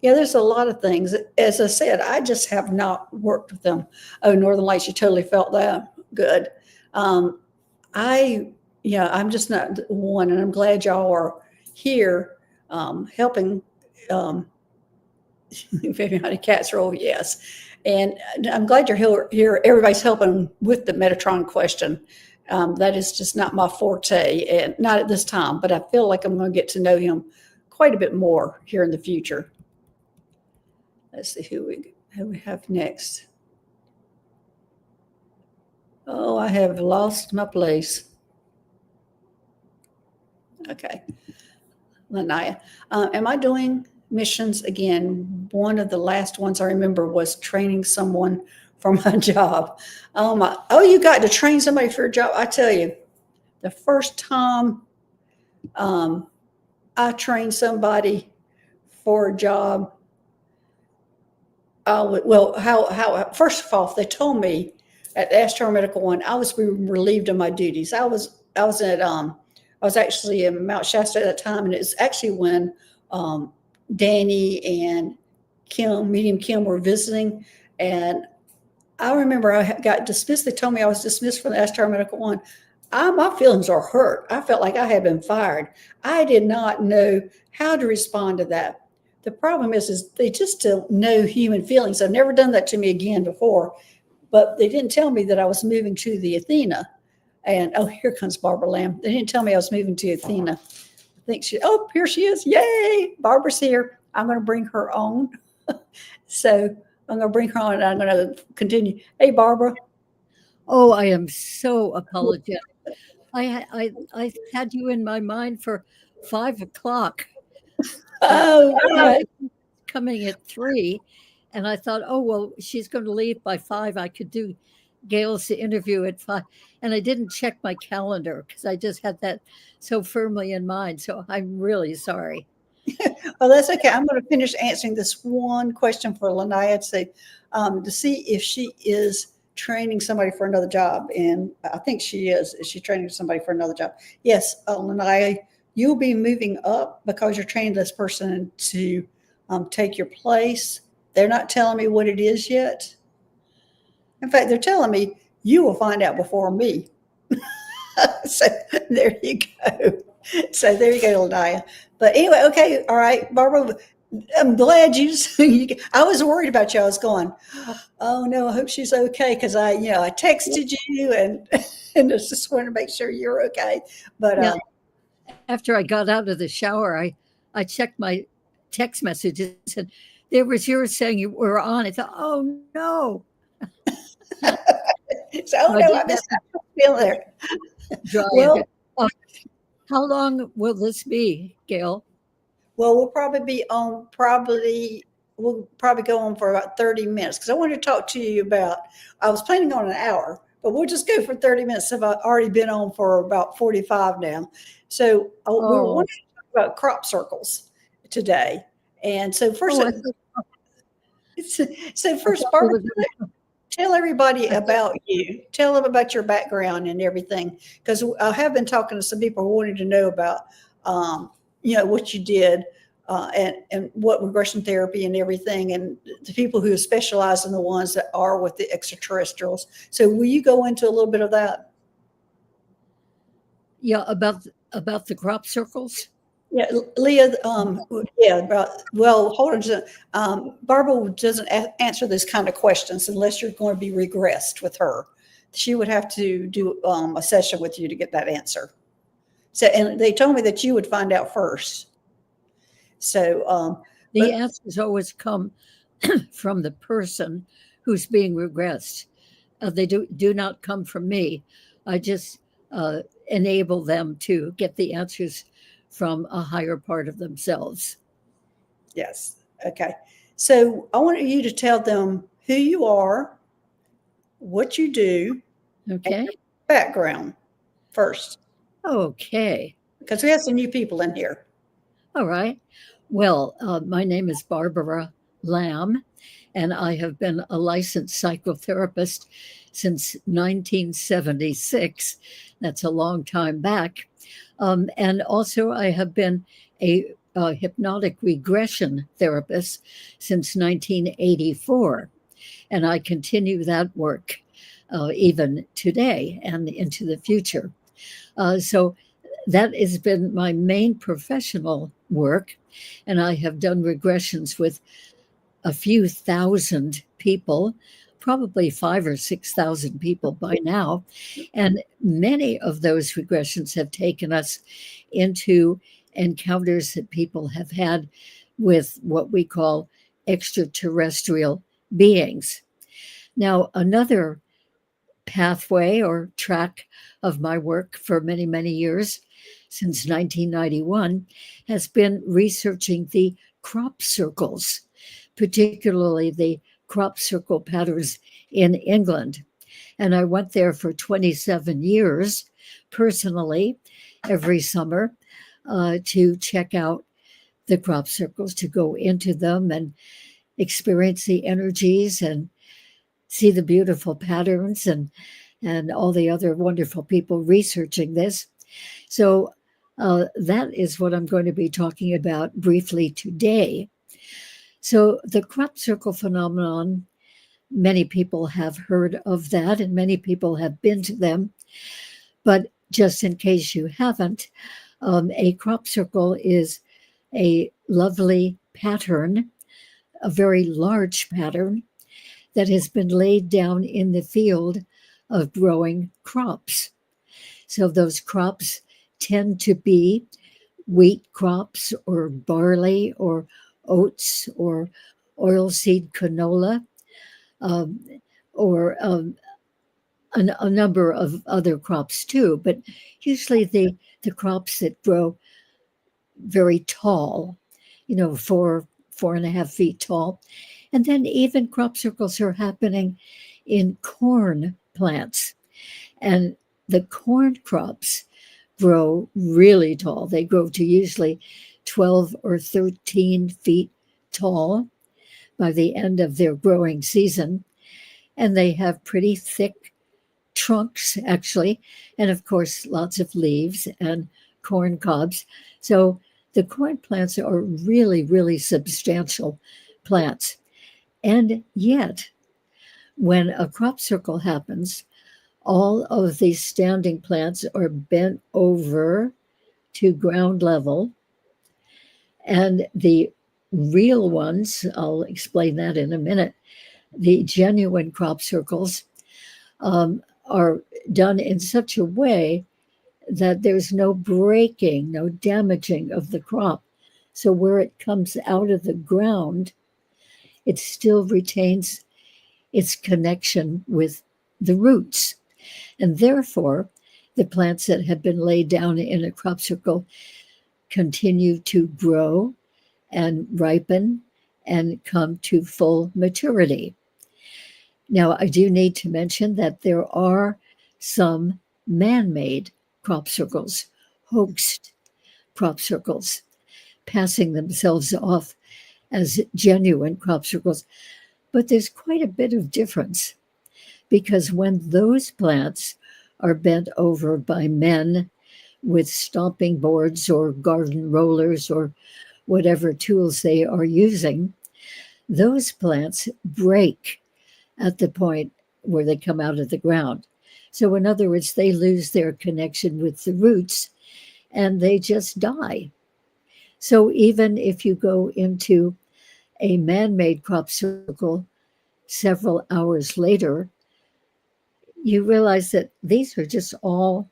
Yeah, there's a lot of things. As I said, I just have not worked with them. Oh, Northern Lights, you totally felt that. Good. I'm just not one, and I'm glad y'all are here helping. Viviana Casserole, yes. And I'm glad you're here. Everybody's helping with the Metatron question. That is just not my forte, and not at this time, but I feel like I'm going to get to know him quite a bit more here in the future. Let's see who we have next. Oh, I have lost my place. Okay. Lanaya, am I doing missions again? One of the last ones I remember was training someone for my job. Oh, you got to train somebody for a job. I tell you, the first time I trained somebody for a job, first of all, they told me at Astro Medical One, I was relieved of my duties. I was actually in Mount Shasta at that time, and it's actually when Danny and Medium Kim were visiting, and I remember I got dismissed. They told me I was dismissed from the Astro Medical One. My feelings are hurt. I felt like I had been fired. I did not know how to respond to that. The problem is they just don't know human feelings. I've never done that to me again before, but they didn't tell me that I was moving to the Athena. And here comes Barbara Lamb. They didn't tell me I was moving to Athena. I think here she is. Yay, Barbara's here. I'm going to bring her on. So I'm going to bring her on, and I'm going to continue. Hey, Barbara. Oh, I am so apologetic. I had you in my mind for 5:00. Oh, right. Coming at 3, and I thought, oh well, she's going to leave by 5. I could do Gail's interview at 5, and I didn't check my calendar because I just had that so firmly in mind. So I'm really sorry. Well, that's okay. I'm going to finish answering this one question for Lanaya to see if she is training somebody for another job. And I think she is. Is she training somebody for another job? Yes, Lanaya, you'll be moving up because you're training this person to take your place. They're not telling me what it is yet. In fact, they're telling me you will find out before me. So there you go. So there you go, Linnea. But anyway, okay, all right, Barbara. I'm glad you. I was worried about you. I was going, oh no, I hope she's okay because I texted you and and just wanted to make sure you're okay. But Yeah. After I got out of the shower, I checked my text messages and there was yours saying you were on. I thought, oh no. so oh So I no, did I have missed that feel there. to dry Well, again. How long will this be, Gail? well, we'll probably go on for about 30 minutes because I want to talk to you about. I was planning on an hour, but we'll just go for 30 minutes. I've already been on for about 45 now. So we were Oh, wanting to talk about crop circles today. And so first, oh, I thought we Barbara, were gonna- tell everybody I thought, about you. Tell them about your background and everything, because I have been talking to some people who wanted to know about, what you did and what regression therapy and everything, and the people who specialize in the ones that are with the extraterrestrials. So, will you go into a little bit of that? yeah, about the crop circles. Yeah, Leah. Yeah. Well, hold on. Barbara doesn't answer this kind of questions unless you're going to be regressed with her. She would have to do a session with you to get that answer. So, and they told me that you would find out first. So, The but answers always come from the person who's being regressed. They do not come from me. I just enable them to get the answers from a higher part of themselves. yes, okay. So, I want you to tell them who you are, what you do, and Okay. your background first, Okay. because we have some new people in here. All right. Well, my name is Barbara Lamb, and I have been a licensed psychotherapist since 1976. That's a long time back. And also, I have been a hypnotic regression therapist since 1984. And I continue that work even today and into the future. So that has been my main professional work. And I have done regressions with a few thousand people, probably 5 or 6 thousand people by now. And many of those regressions have taken us into encounters that people have had with what we call extraterrestrial beings. Now, another pathway or track of my work for many, many years, since 1991, has been researching the crop circles, particularly the crop circle patterns in England. And I went there for 27 years personally every summer to check out the crop circles, to go into them and experience the energies and see the beautiful patterns and all the other wonderful people researching this. So that is what I'm going to be talking about briefly today. So the crop circle phenomenon, many people have heard of that and many people have been to them. But just in case you haven't, a crop circle is a lovely pattern, a very large pattern that has been laid down in the field of growing crops. So those crops tend to be wheat crops or barley or oats or oilseed canola um, or a number of other crops too. But usually the crops that grow very tall, 4.5 feet tall. And then even crop circles are happening in corn plants. And the corn crops grow really tall. They grow to usually 12 or 13 feet tall by the end of their growing season. And they have pretty thick trunks, actually, and of course, lots of leaves and corn cobs. So the corn plants are really, really substantial plants. And yet, when a crop circle happens, all of these standing plants are bent over to ground level, and the real ones, I'll explain that in a minute, the genuine crop circles are done in such a way that there's no breaking, no damaging of the crop. So where it comes out of the ground, it still retains its connection with the roots. And therefore, the plants that have been laid down in a crop circle continue to grow and ripen and come to full maturity. Now, I do need to mention that there are some man-made crop circles, hoaxed crop circles, passing themselves off as genuine crop circles. But there's quite a bit of difference, because when those plants are bent over by men with stomping boards or garden rollers or whatever tools they are using, those plants break at the point where they come out of the ground. So in other words, they lose their connection with the roots and they just die. So even if you go into a man-made crop circle several hours later, you realize that these are just all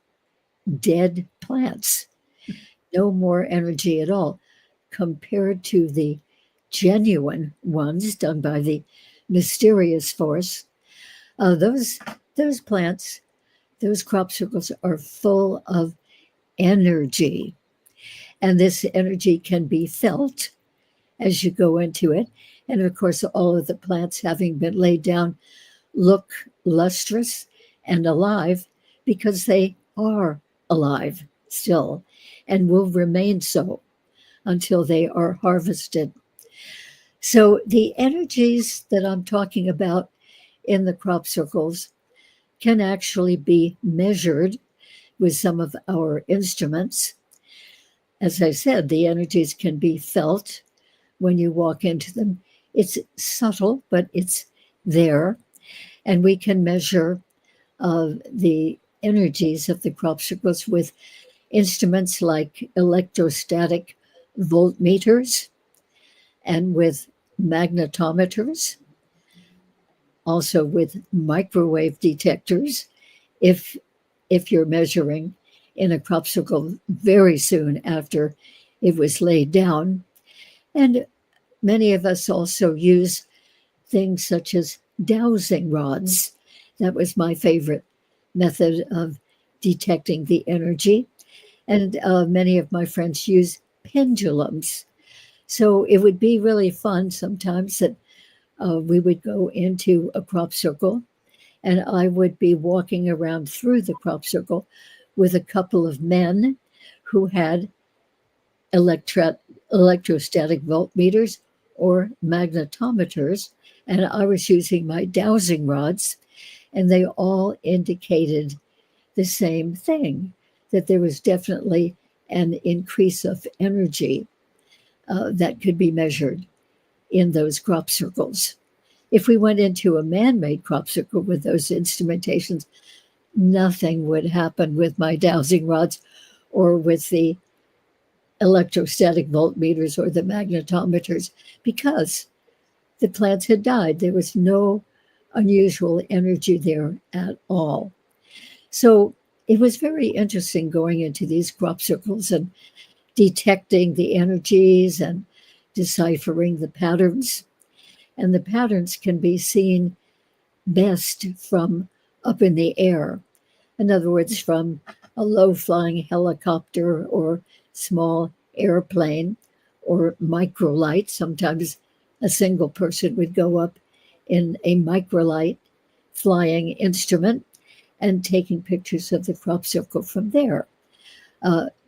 dead plants, no more energy at all, compared to the genuine ones done by the mysterious force. Those plants, those crop circles are full of energy, and this energy can be felt as you go into it. And of course, all of the plants having been laid down look lustrous and alive because they are alive still and will remain so until they are harvested. So the energies that I'm talking about in the crop circles can actually be measured with some of our instruments. As I said, the energies can be felt when you walk into them. It's subtle, but it's there. And we can measure the energies of the crop circles with instruments like electrostatic voltmeters and with magnetometers, also with microwave detectors, if you're measuring in a crop circle very soon after it was laid down. And many of us also use things such as dowsing rods. That was my favorite method of detecting the energy. And many of my friends use pendulums. So it would be really fun sometimes that we would go into a crop circle and I would be walking around through the crop circle with a couple of men who had electrostatic voltmeters or magnetometers, and I was using my dowsing rods, and they all indicated the same thing, that there was definitely an increase of energy that could be measured in those crop circles. If we went into a man-made crop circle with those instrumentations, nothing would happen with my dowsing rods or with the electrostatic voltmeters or the magnetometers, because the plants had died. There was no unusual energy there at all. So it was very interesting going into these crop circles and detecting the energies and deciphering the patterns. And the patterns can be seen best from up in the air. In other words, from a low-flying helicopter or small airplane or microlight. Sometimes a single person would go up in a microlight flying instrument and taking pictures of the crop circle from there,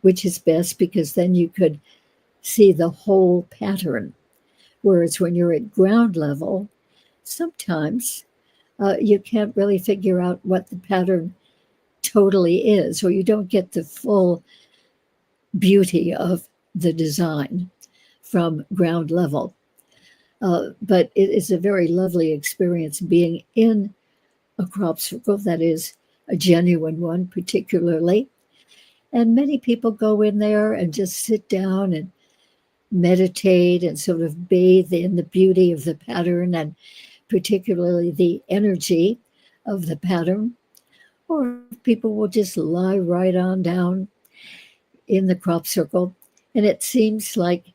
which is best because then you could see the whole pattern. Whereas when you're at ground level, sometimes you can't really figure out what the pattern totally is, or you don't get the full beauty of the design from ground level. But it is a very lovely experience being in a crop circle that is a genuine one, particularly. And many people go in there and just sit down and meditate and sort of bathe in the beauty of the pattern and particularly the energy of the pattern. Or people will just lie right on down in the crop circle. And it seems like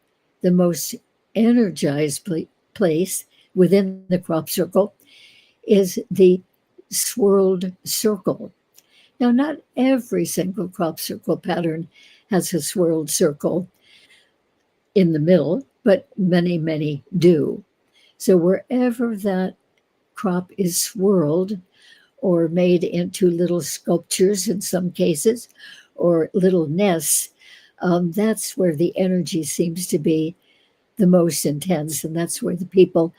the most energized place within the crop circle is the swirled circle. Now, not every single crop circle pattern has a swirled circle in the middle, but many, many do. So wherever that crop is swirled or made into little sculptures in some cases, or little nests, that's where the energy seems to be the most intense. And that's where the people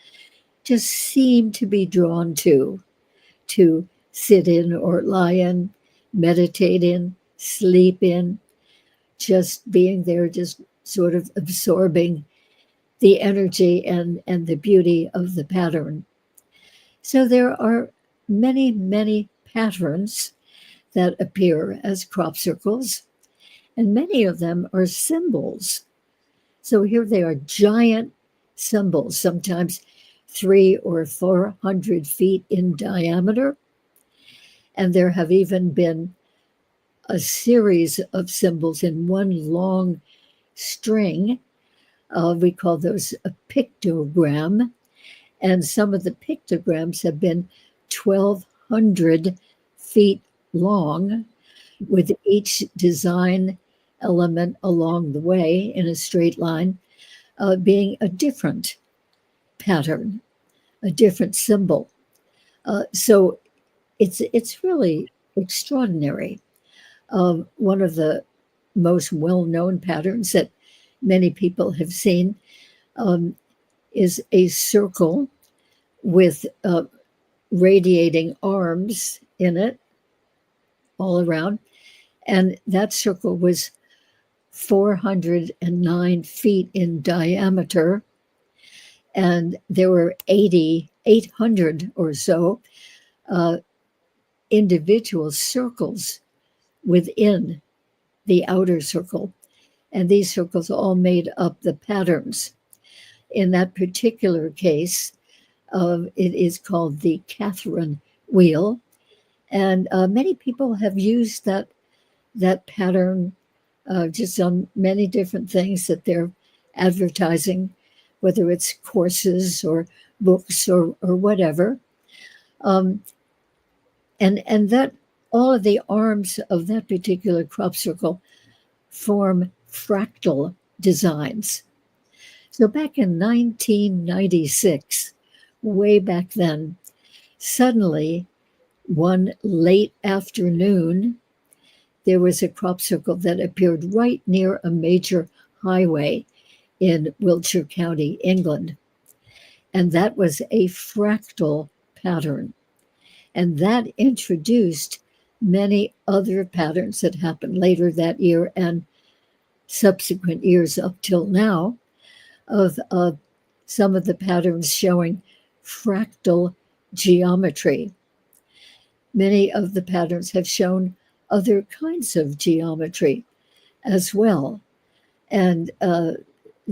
just seem to be drawn to sit in or lie in, meditate in, sleep in, just being there, just sort of absorbing the energy and the beauty of the pattern. So there are many, many patterns that appear as crop circles, and many of them are symbols. So here they are, giant symbols, sometimes 300 or 400 feet in diameter. And there have even been a series of symbols in one long string. We call those a pictogram. And some of the pictograms have been 1,200 feet long, with each design element along the way in a straight line being a different pattern, a different symbol. So it's really extraordinary. One of the most well-known patterns that many people have seen is a circle with radiating arms in it all around. And that circle was 409 feet in diameter. And there were 800 or so individual circles within the outer circle. And these circles all made up the patterns. In that particular case, it is called the Catherine wheel. And many people have used that pattern just on many different things that they're advertising, whether it's courses or books or whatever. And that all of the arms of that particular crop circle form fractal designs. So back in 1996, way back then, suddenly one late afternoon, there was a crop circle that appeared right near a major highway in Wiltshire County, England. And that was a fractal pattern. And that introduced many other patterns that happened later that year and subsequent years up till now, of some of the patterns showing fractal geometry. Many of the patterns have shown other kinds of geometry as well. And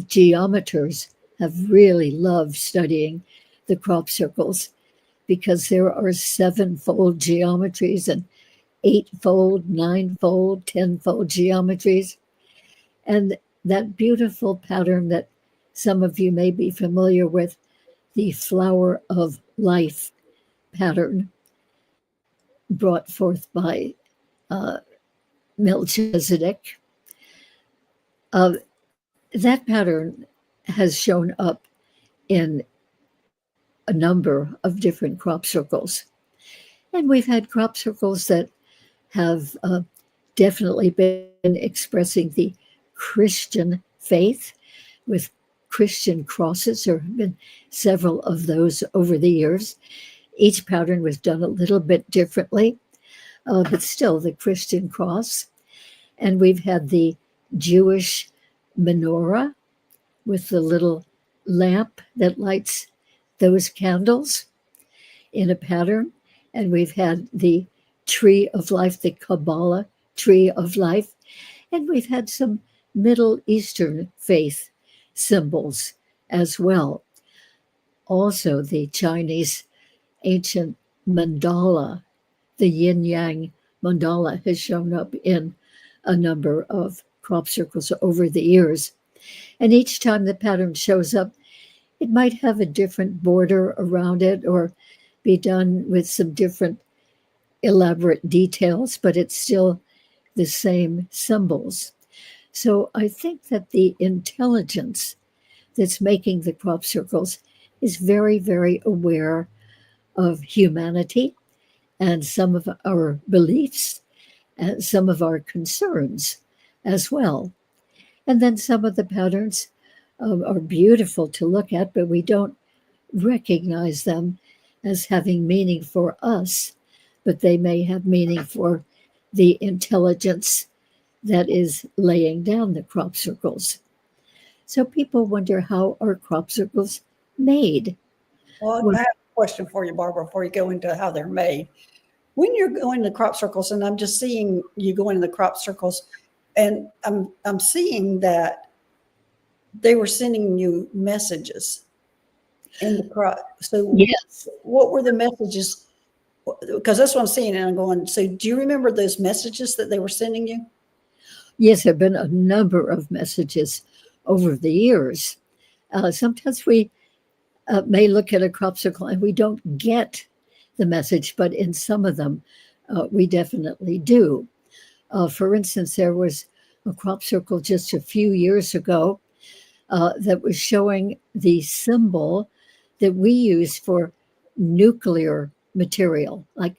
geometers have really loved studying the crop circles because there are 7-fold geometries and 8-fold, 9-fold, 10-fold geometries. And that beautiful pattern that some of you may be familiar with, the flower of life pattern brought forth by Melchizedek. That pattern has shown up in a number of different crop circles. And we've had crop circles that have definitely been expressing the Christian faith with Christian crosses. There have been several of those over the years. Each pattern was done a little bit differently, but still the Christian cross. And we've had the Jewish menorah with the little lamp that lights those candles in a pattern. And we've had the tree of life, the Kabbalah tree of life. And we've had some Middle Eastern faith symbols as well. Also, the Chinese ancient mandala, the yin yang mandala, has shown up in a number of crop circles over the years. And each time the pattern shows up, it might have a different border around it or be done with some different elaborate details, but it's still the same symbols. So I think that the intelligence that's making the crop circles is very, very aware of humanity and some of our beliefs and some of our concerns as well. And then some of the patterns are beautiful to look at, but we don't recognize them as having meaning for us, but they may have meaning for the intelligence that is laying down the crop circles. So people wonder, how are crop circles made? Well, I have a question for you, Barbara, before you go into how they're made. When you're going to crop circles, and I'm just seeing you going in the crop circles, and I'm seeing that they were sending you messages in the crop. So Yes. what were the messages? Because that's what I'm seeing, and I'm going, so do you remember those messages that they were sending you? Yes, there have been a number of messages over the years. Sometimes we may look at a crop circle and we don't get the message, but in some of them, we definitely do. For instance, there was a crop circle just a few years ago that was showing the symbol that we use for nuclear material. Like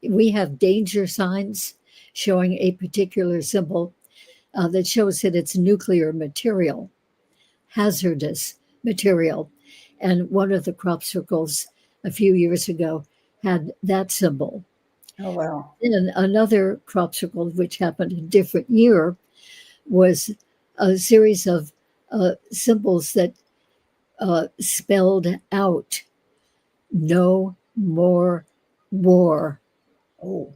we have danger signs showing a particular symbol that shows that it's nuclear material, hazardous material. And one of the crop circles a few years ago had that symbol. Oh, wow. Then another crop circle, which happened a different year, was a series of symbols that spelled out no more war. Oh.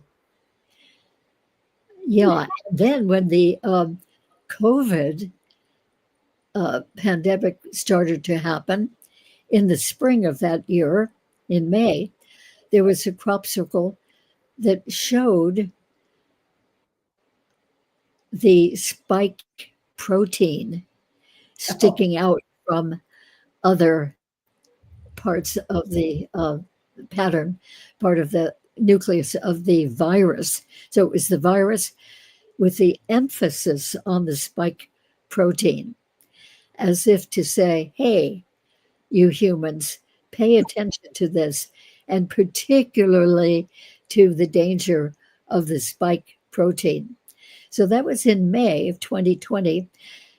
Yeah. Then when the COVID pandemic started to happen in the spring of that year, in May, there was a crop circle that showed the spike protein sticking out from other parts of the pattern, part of the nucleus of the virus. So it was the virus with the emphasis on the spike protein, as if to say, hey, you humans, pay attention to this, and particularly to the danger of the spike protein. So that was in May of 2020.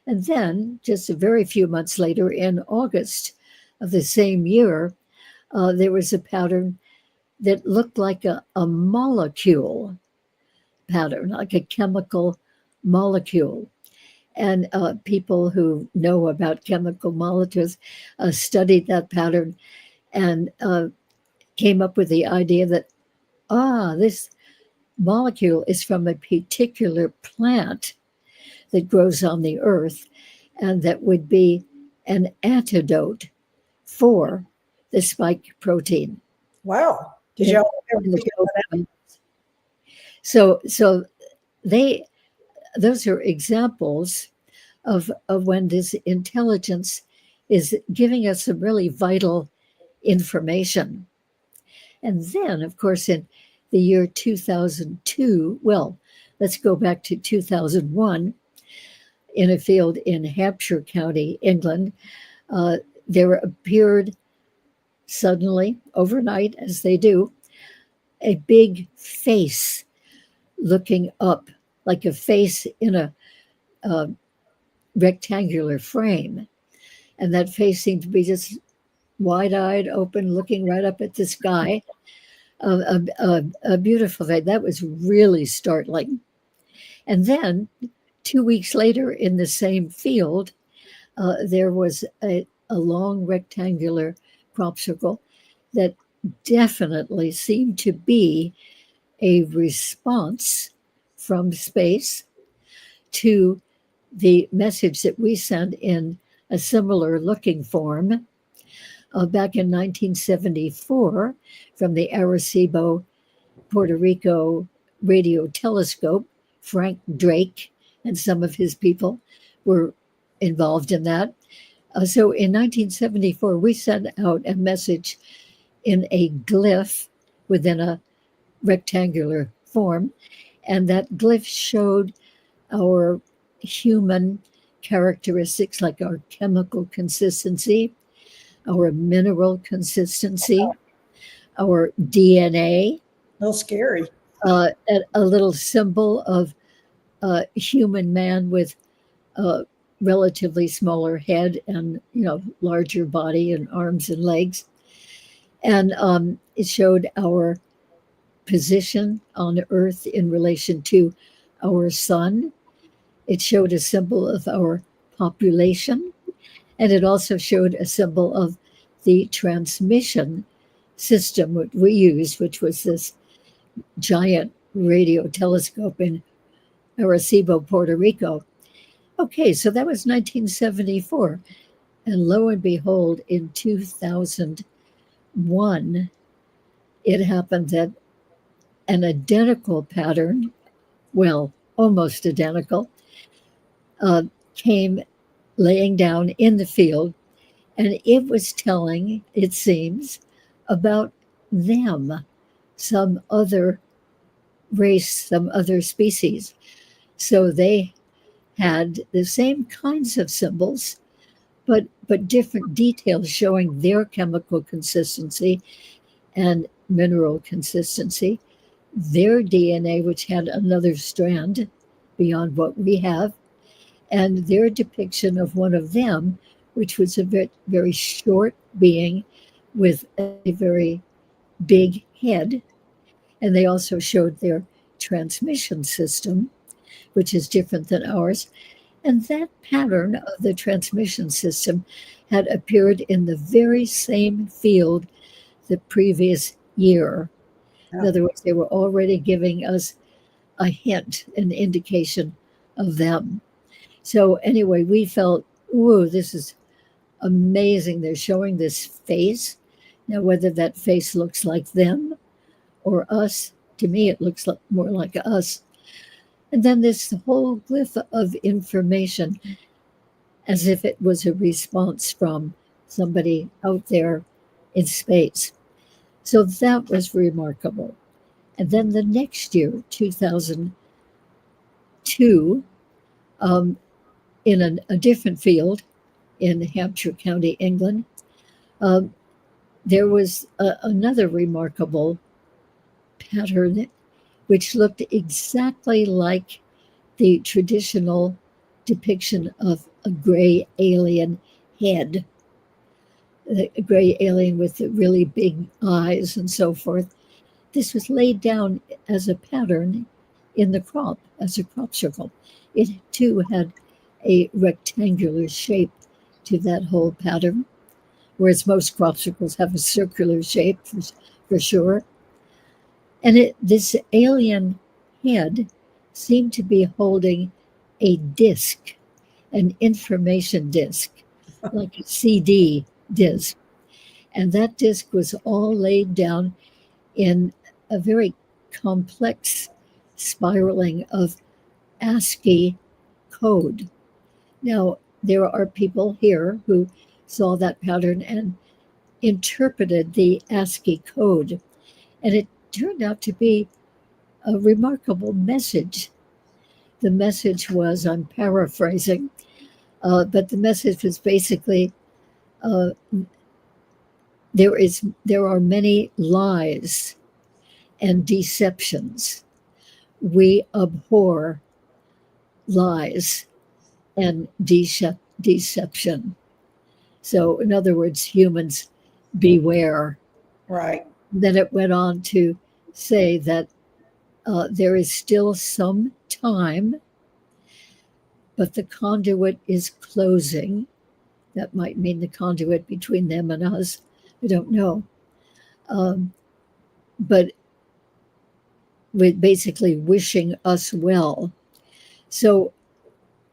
And then, just a very few months later, in August of the same year, there was a pattern that looked like a molecule pattern, like a chemical molecule. And people who know about chemical molecules studied that pattern and came up with the idea that, this molecule is from a particular plant that grows on the earth, and that would be an antidote for the spike protein. Wow. Did y'all ever figure that out? So those are examples of when this intelligence is giving us some really vital information. And then, of course, in the year 2002, well, let's go back to 2001, in a field in Hampshire County, England, there appeared suddenly, overnight, as they do, a big face looking up, like a face in a rectangular frame. And that face seemed to be just wide-eyed, open, looking right up at the sky. A beautiful face. That was really startling. And then 2 weeks later, in the same field, there was a long rectangular crop circle that definitely seemed to be a response from space to the message that we sent in a similar looking form back in 1974 from the Arecibo, Puerto Rico radio telescope. Frank Drake and some of his people were involved in that. So in 1974, we sent out a message in a glyph within a rectangular form, and that glyph showed our human characteristics like our chemical consistency, our mineral consistency, our DNA, A little scary. a little symbol of a human man with a relatively smaller head and larger body and arms and legs, and it showed our position on Earth in relation to our sun. It showed a symbol of our population, and it also showed a symbol of the transmission system that we used, which was this giant radio telescope in Arecibo, Puerto Rico. Okay, so that was 1974. And lo and behold, in 2001, it happened that an identical pattern, well, almost identical, came laying down in the field, and it was telling, it seems, about them, some other race, some other species. So they had the same kinds of symbols, but different details showing their chemical consistency and mineral consistency, their DNA, which had another strand beyond what we have, and their depiction of one of them, which was a very, very short being with a very big head. And they also showed their transmission system, which is different than ours. And that pattern of the transmission system had appeared in the very same field the previous year. In other words, they were already giving us a hint, an indication of them. So anyway, we felt, whoa, this is amazing. They're showing this face. Now, whether that face looks like them or us, to me, it looks more like us. And then this whole glyph of information, as if it was a response from somebody out there in space. So that was remarkable. And then the next year, 2002, in a different field in Hampshire County, England, there was another remarkable pattern which looked exactly like the traditional depiction of a gray alien head, a gray alien with the really big eyes and so forth. This was laid down as a pattern in the crop, as a crop circle. It too had a rectangular shape to that whole pattern, whereas most crop circles have a circular shape for sure. And this alien head seemed to be holding a disc, an information disc, like a CD disc. And that disc was all laid down in a very complex spiraling of ASCII code. Now, there are people here who saw that pattern and interpreted the ASCII code, and it turned out to be a remarkable message. The message was, I'm paraphrasing, but the message was basically, there are many lies and deceptions. We abhor lies and deception. So, in other words, humans, beware. Right. Then it went on to say that there is still some time, but the conduit is closing. that might mean the conduit between them and us. I don't know. But with basically wishing us well. So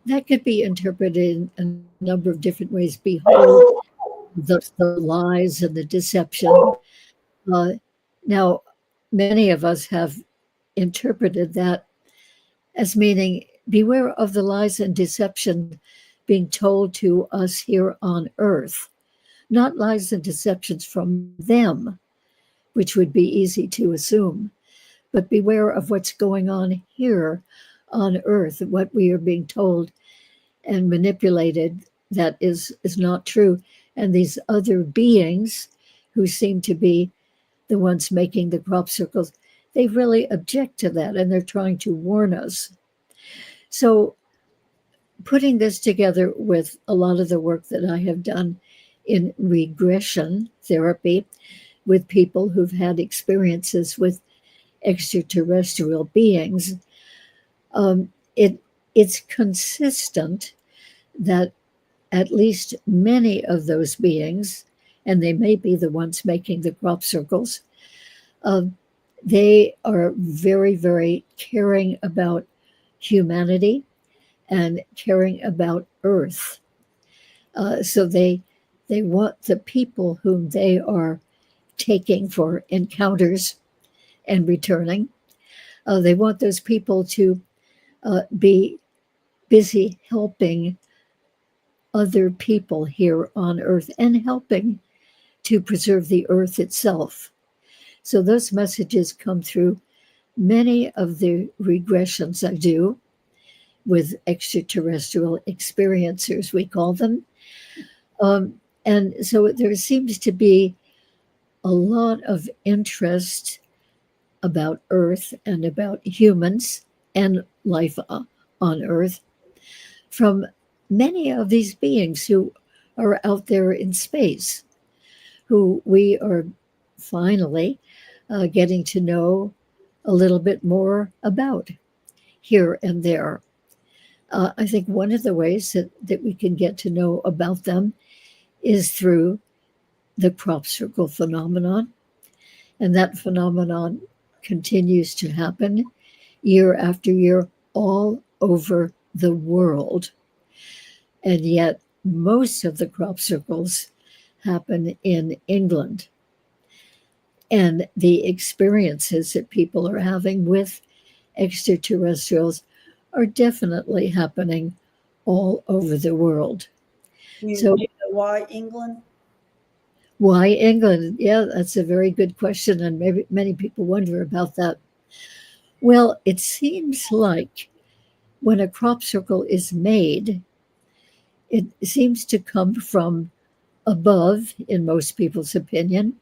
that could be interpreted in a number of different ways. Behold, the lies and the deception. Uh, Now, many of us have interpreted that as meaning beware of the lies and deception being told to us here on earth, not lies and deceptions from them, which would be easy to assume, but beware of what's going on here on earth, what we are being told and manipulated that is not true. And these other beings who seem to be the ones making the crop circles, they really object to that and they're trying to warn us. So putting this together with a lot of the work that I have done in regression therapy with people who've had experiences with extraterrestrial beings, it's consistent that at least many of those beings, and they may be the ones making the crop circles, they are very, very caring about humanity and caring about Earth. So they want the people whom they are taking for encounters and returning. They want those people to be busy helping other people here on Earth and helping to preserve the Earth itself. So those messages come through many of the regressions I do with extraterrestrial experiencers, we call them. And so there seems to be a lot of interest about Earth and about humans and life on Earth from many of these beings who are out there in space, who we are finally getting to know a little bit more about here and there. I think one of the ways that we can get to know about them is through the crop circle phenomenon. And that phenomenon continues to happen year after year all over the world. And yet most of the crop circles happen in England. And the experiences that people are having with extraterrestrials are definitely happening all over the world. So, Do you know why England? why England? Yeah, that's a very good question, and maybe many people wonder about that. Well, it seems like when a crop circle is made, it seems to come from above, in most people's opinion,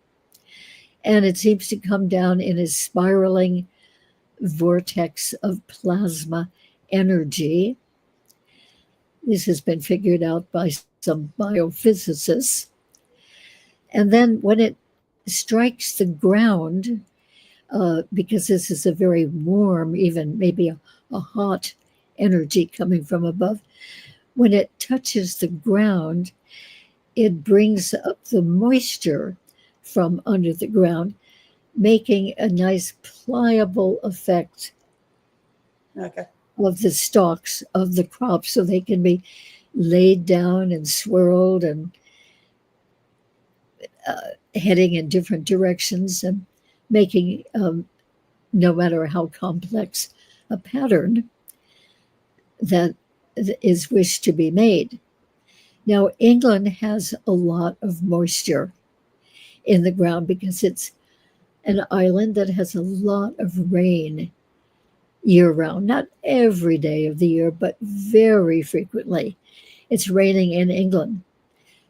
and it seems to come down in a spiraling vortex of plasma energy. This has been figured out by some biophysicists. And then when it strikes the ground, because this is a very warm, even maybe a hot energy coming from above, when it touches the ground, it brings up the moisture from under the ground, making a nice pliable effect Okay. of the stalks of the crop so they can be laid down and swirled and heading in different directions and making, no matter how complex a pattern that is wished to be made. Now, England has a lot of moisture in the ground because it's an island that has a lot of rain year round, not every day of the year, but very frequently. It's raining in England,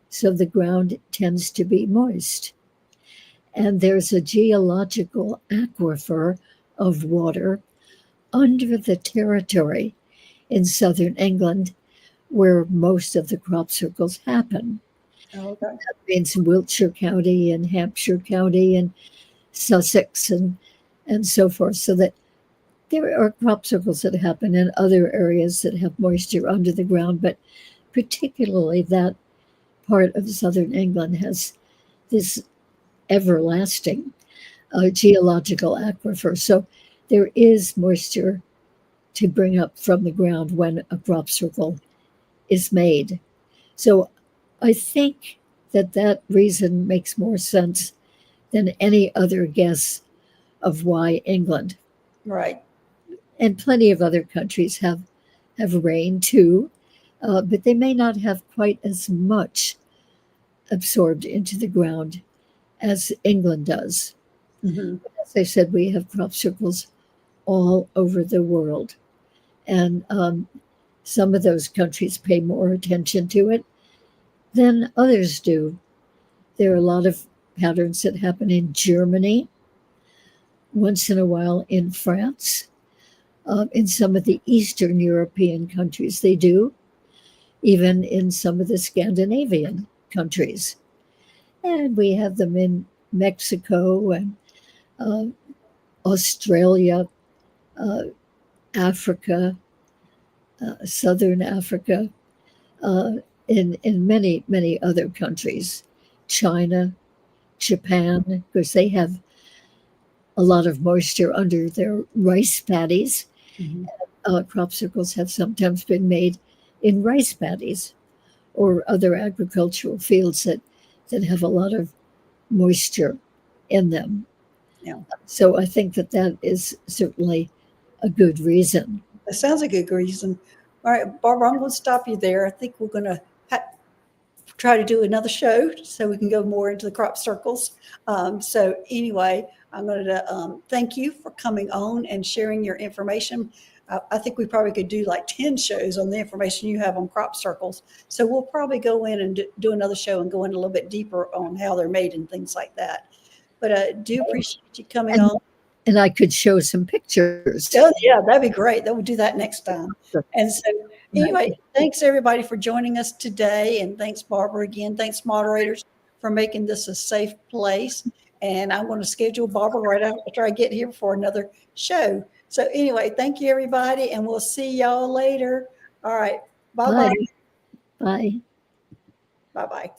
so the ground tends to be moist. And there's a geological aquifer of water under the territory in southern England where most of the crop circles happen. Oh, okay. That means Wiltshire County and Hampshire County and Sussex and so forth, so that there are crop circles that happen in other areas that have moisture under the ground, but particularly that part of southern England has this everlasting geological aquifer. So there is moisture to bring up from the ground when a crop circle is made. So I think that reason makes more sense than any other guess of why England. Right. And plenty of other countries have rain too, but they may not have quite as much absorbed into the ground as England does. Hmm. As I said, we have crop circles all over the world. And some of those countries pay more attention to it than others do. There are a lot of patterns that happen in Germany, once in a while in France, in some of the Eastern European countries, they do, even in some of the Scandinavian countries. And we have them in Mexico and uh, Australia, uh, Africa, Southern Africa, uh, in many other countries, China, Japan, because they have a lot of moisture under their rice paddies. Hmm. Crop circles have sometimes been made in rice paddies or other agricultural fields that have a lot of moisture in them. Yeah. So I think that is certainly a good reason. That sounds like a good reason. All right, Barbara, I'm going to stop you there. I think we're going to try to do another show so we can go more into the crop circles. So anyway, I'm going to thank you for coming on and sharing your information. I think we probably could do like 10 shows on the information you have on crop circles. So we'll probably go in and do another show and go in a little bit deeper on how they're made and things like that. But I do appreciate you coming And, on. and I could show some pictures. Oh, yeah, that'd be great. Then we'll do that next time. And so anyway, thanks everybody for joining us today. And thanks, Barbara, again. Thanks, moderators, for making this a safe place. And I'm going to schedule Barbara right after I get here for another show. So anyway, thank you, everybody. And we'll see y'all later. All right. Bye-bye. Bye. Bye. Bye-bye.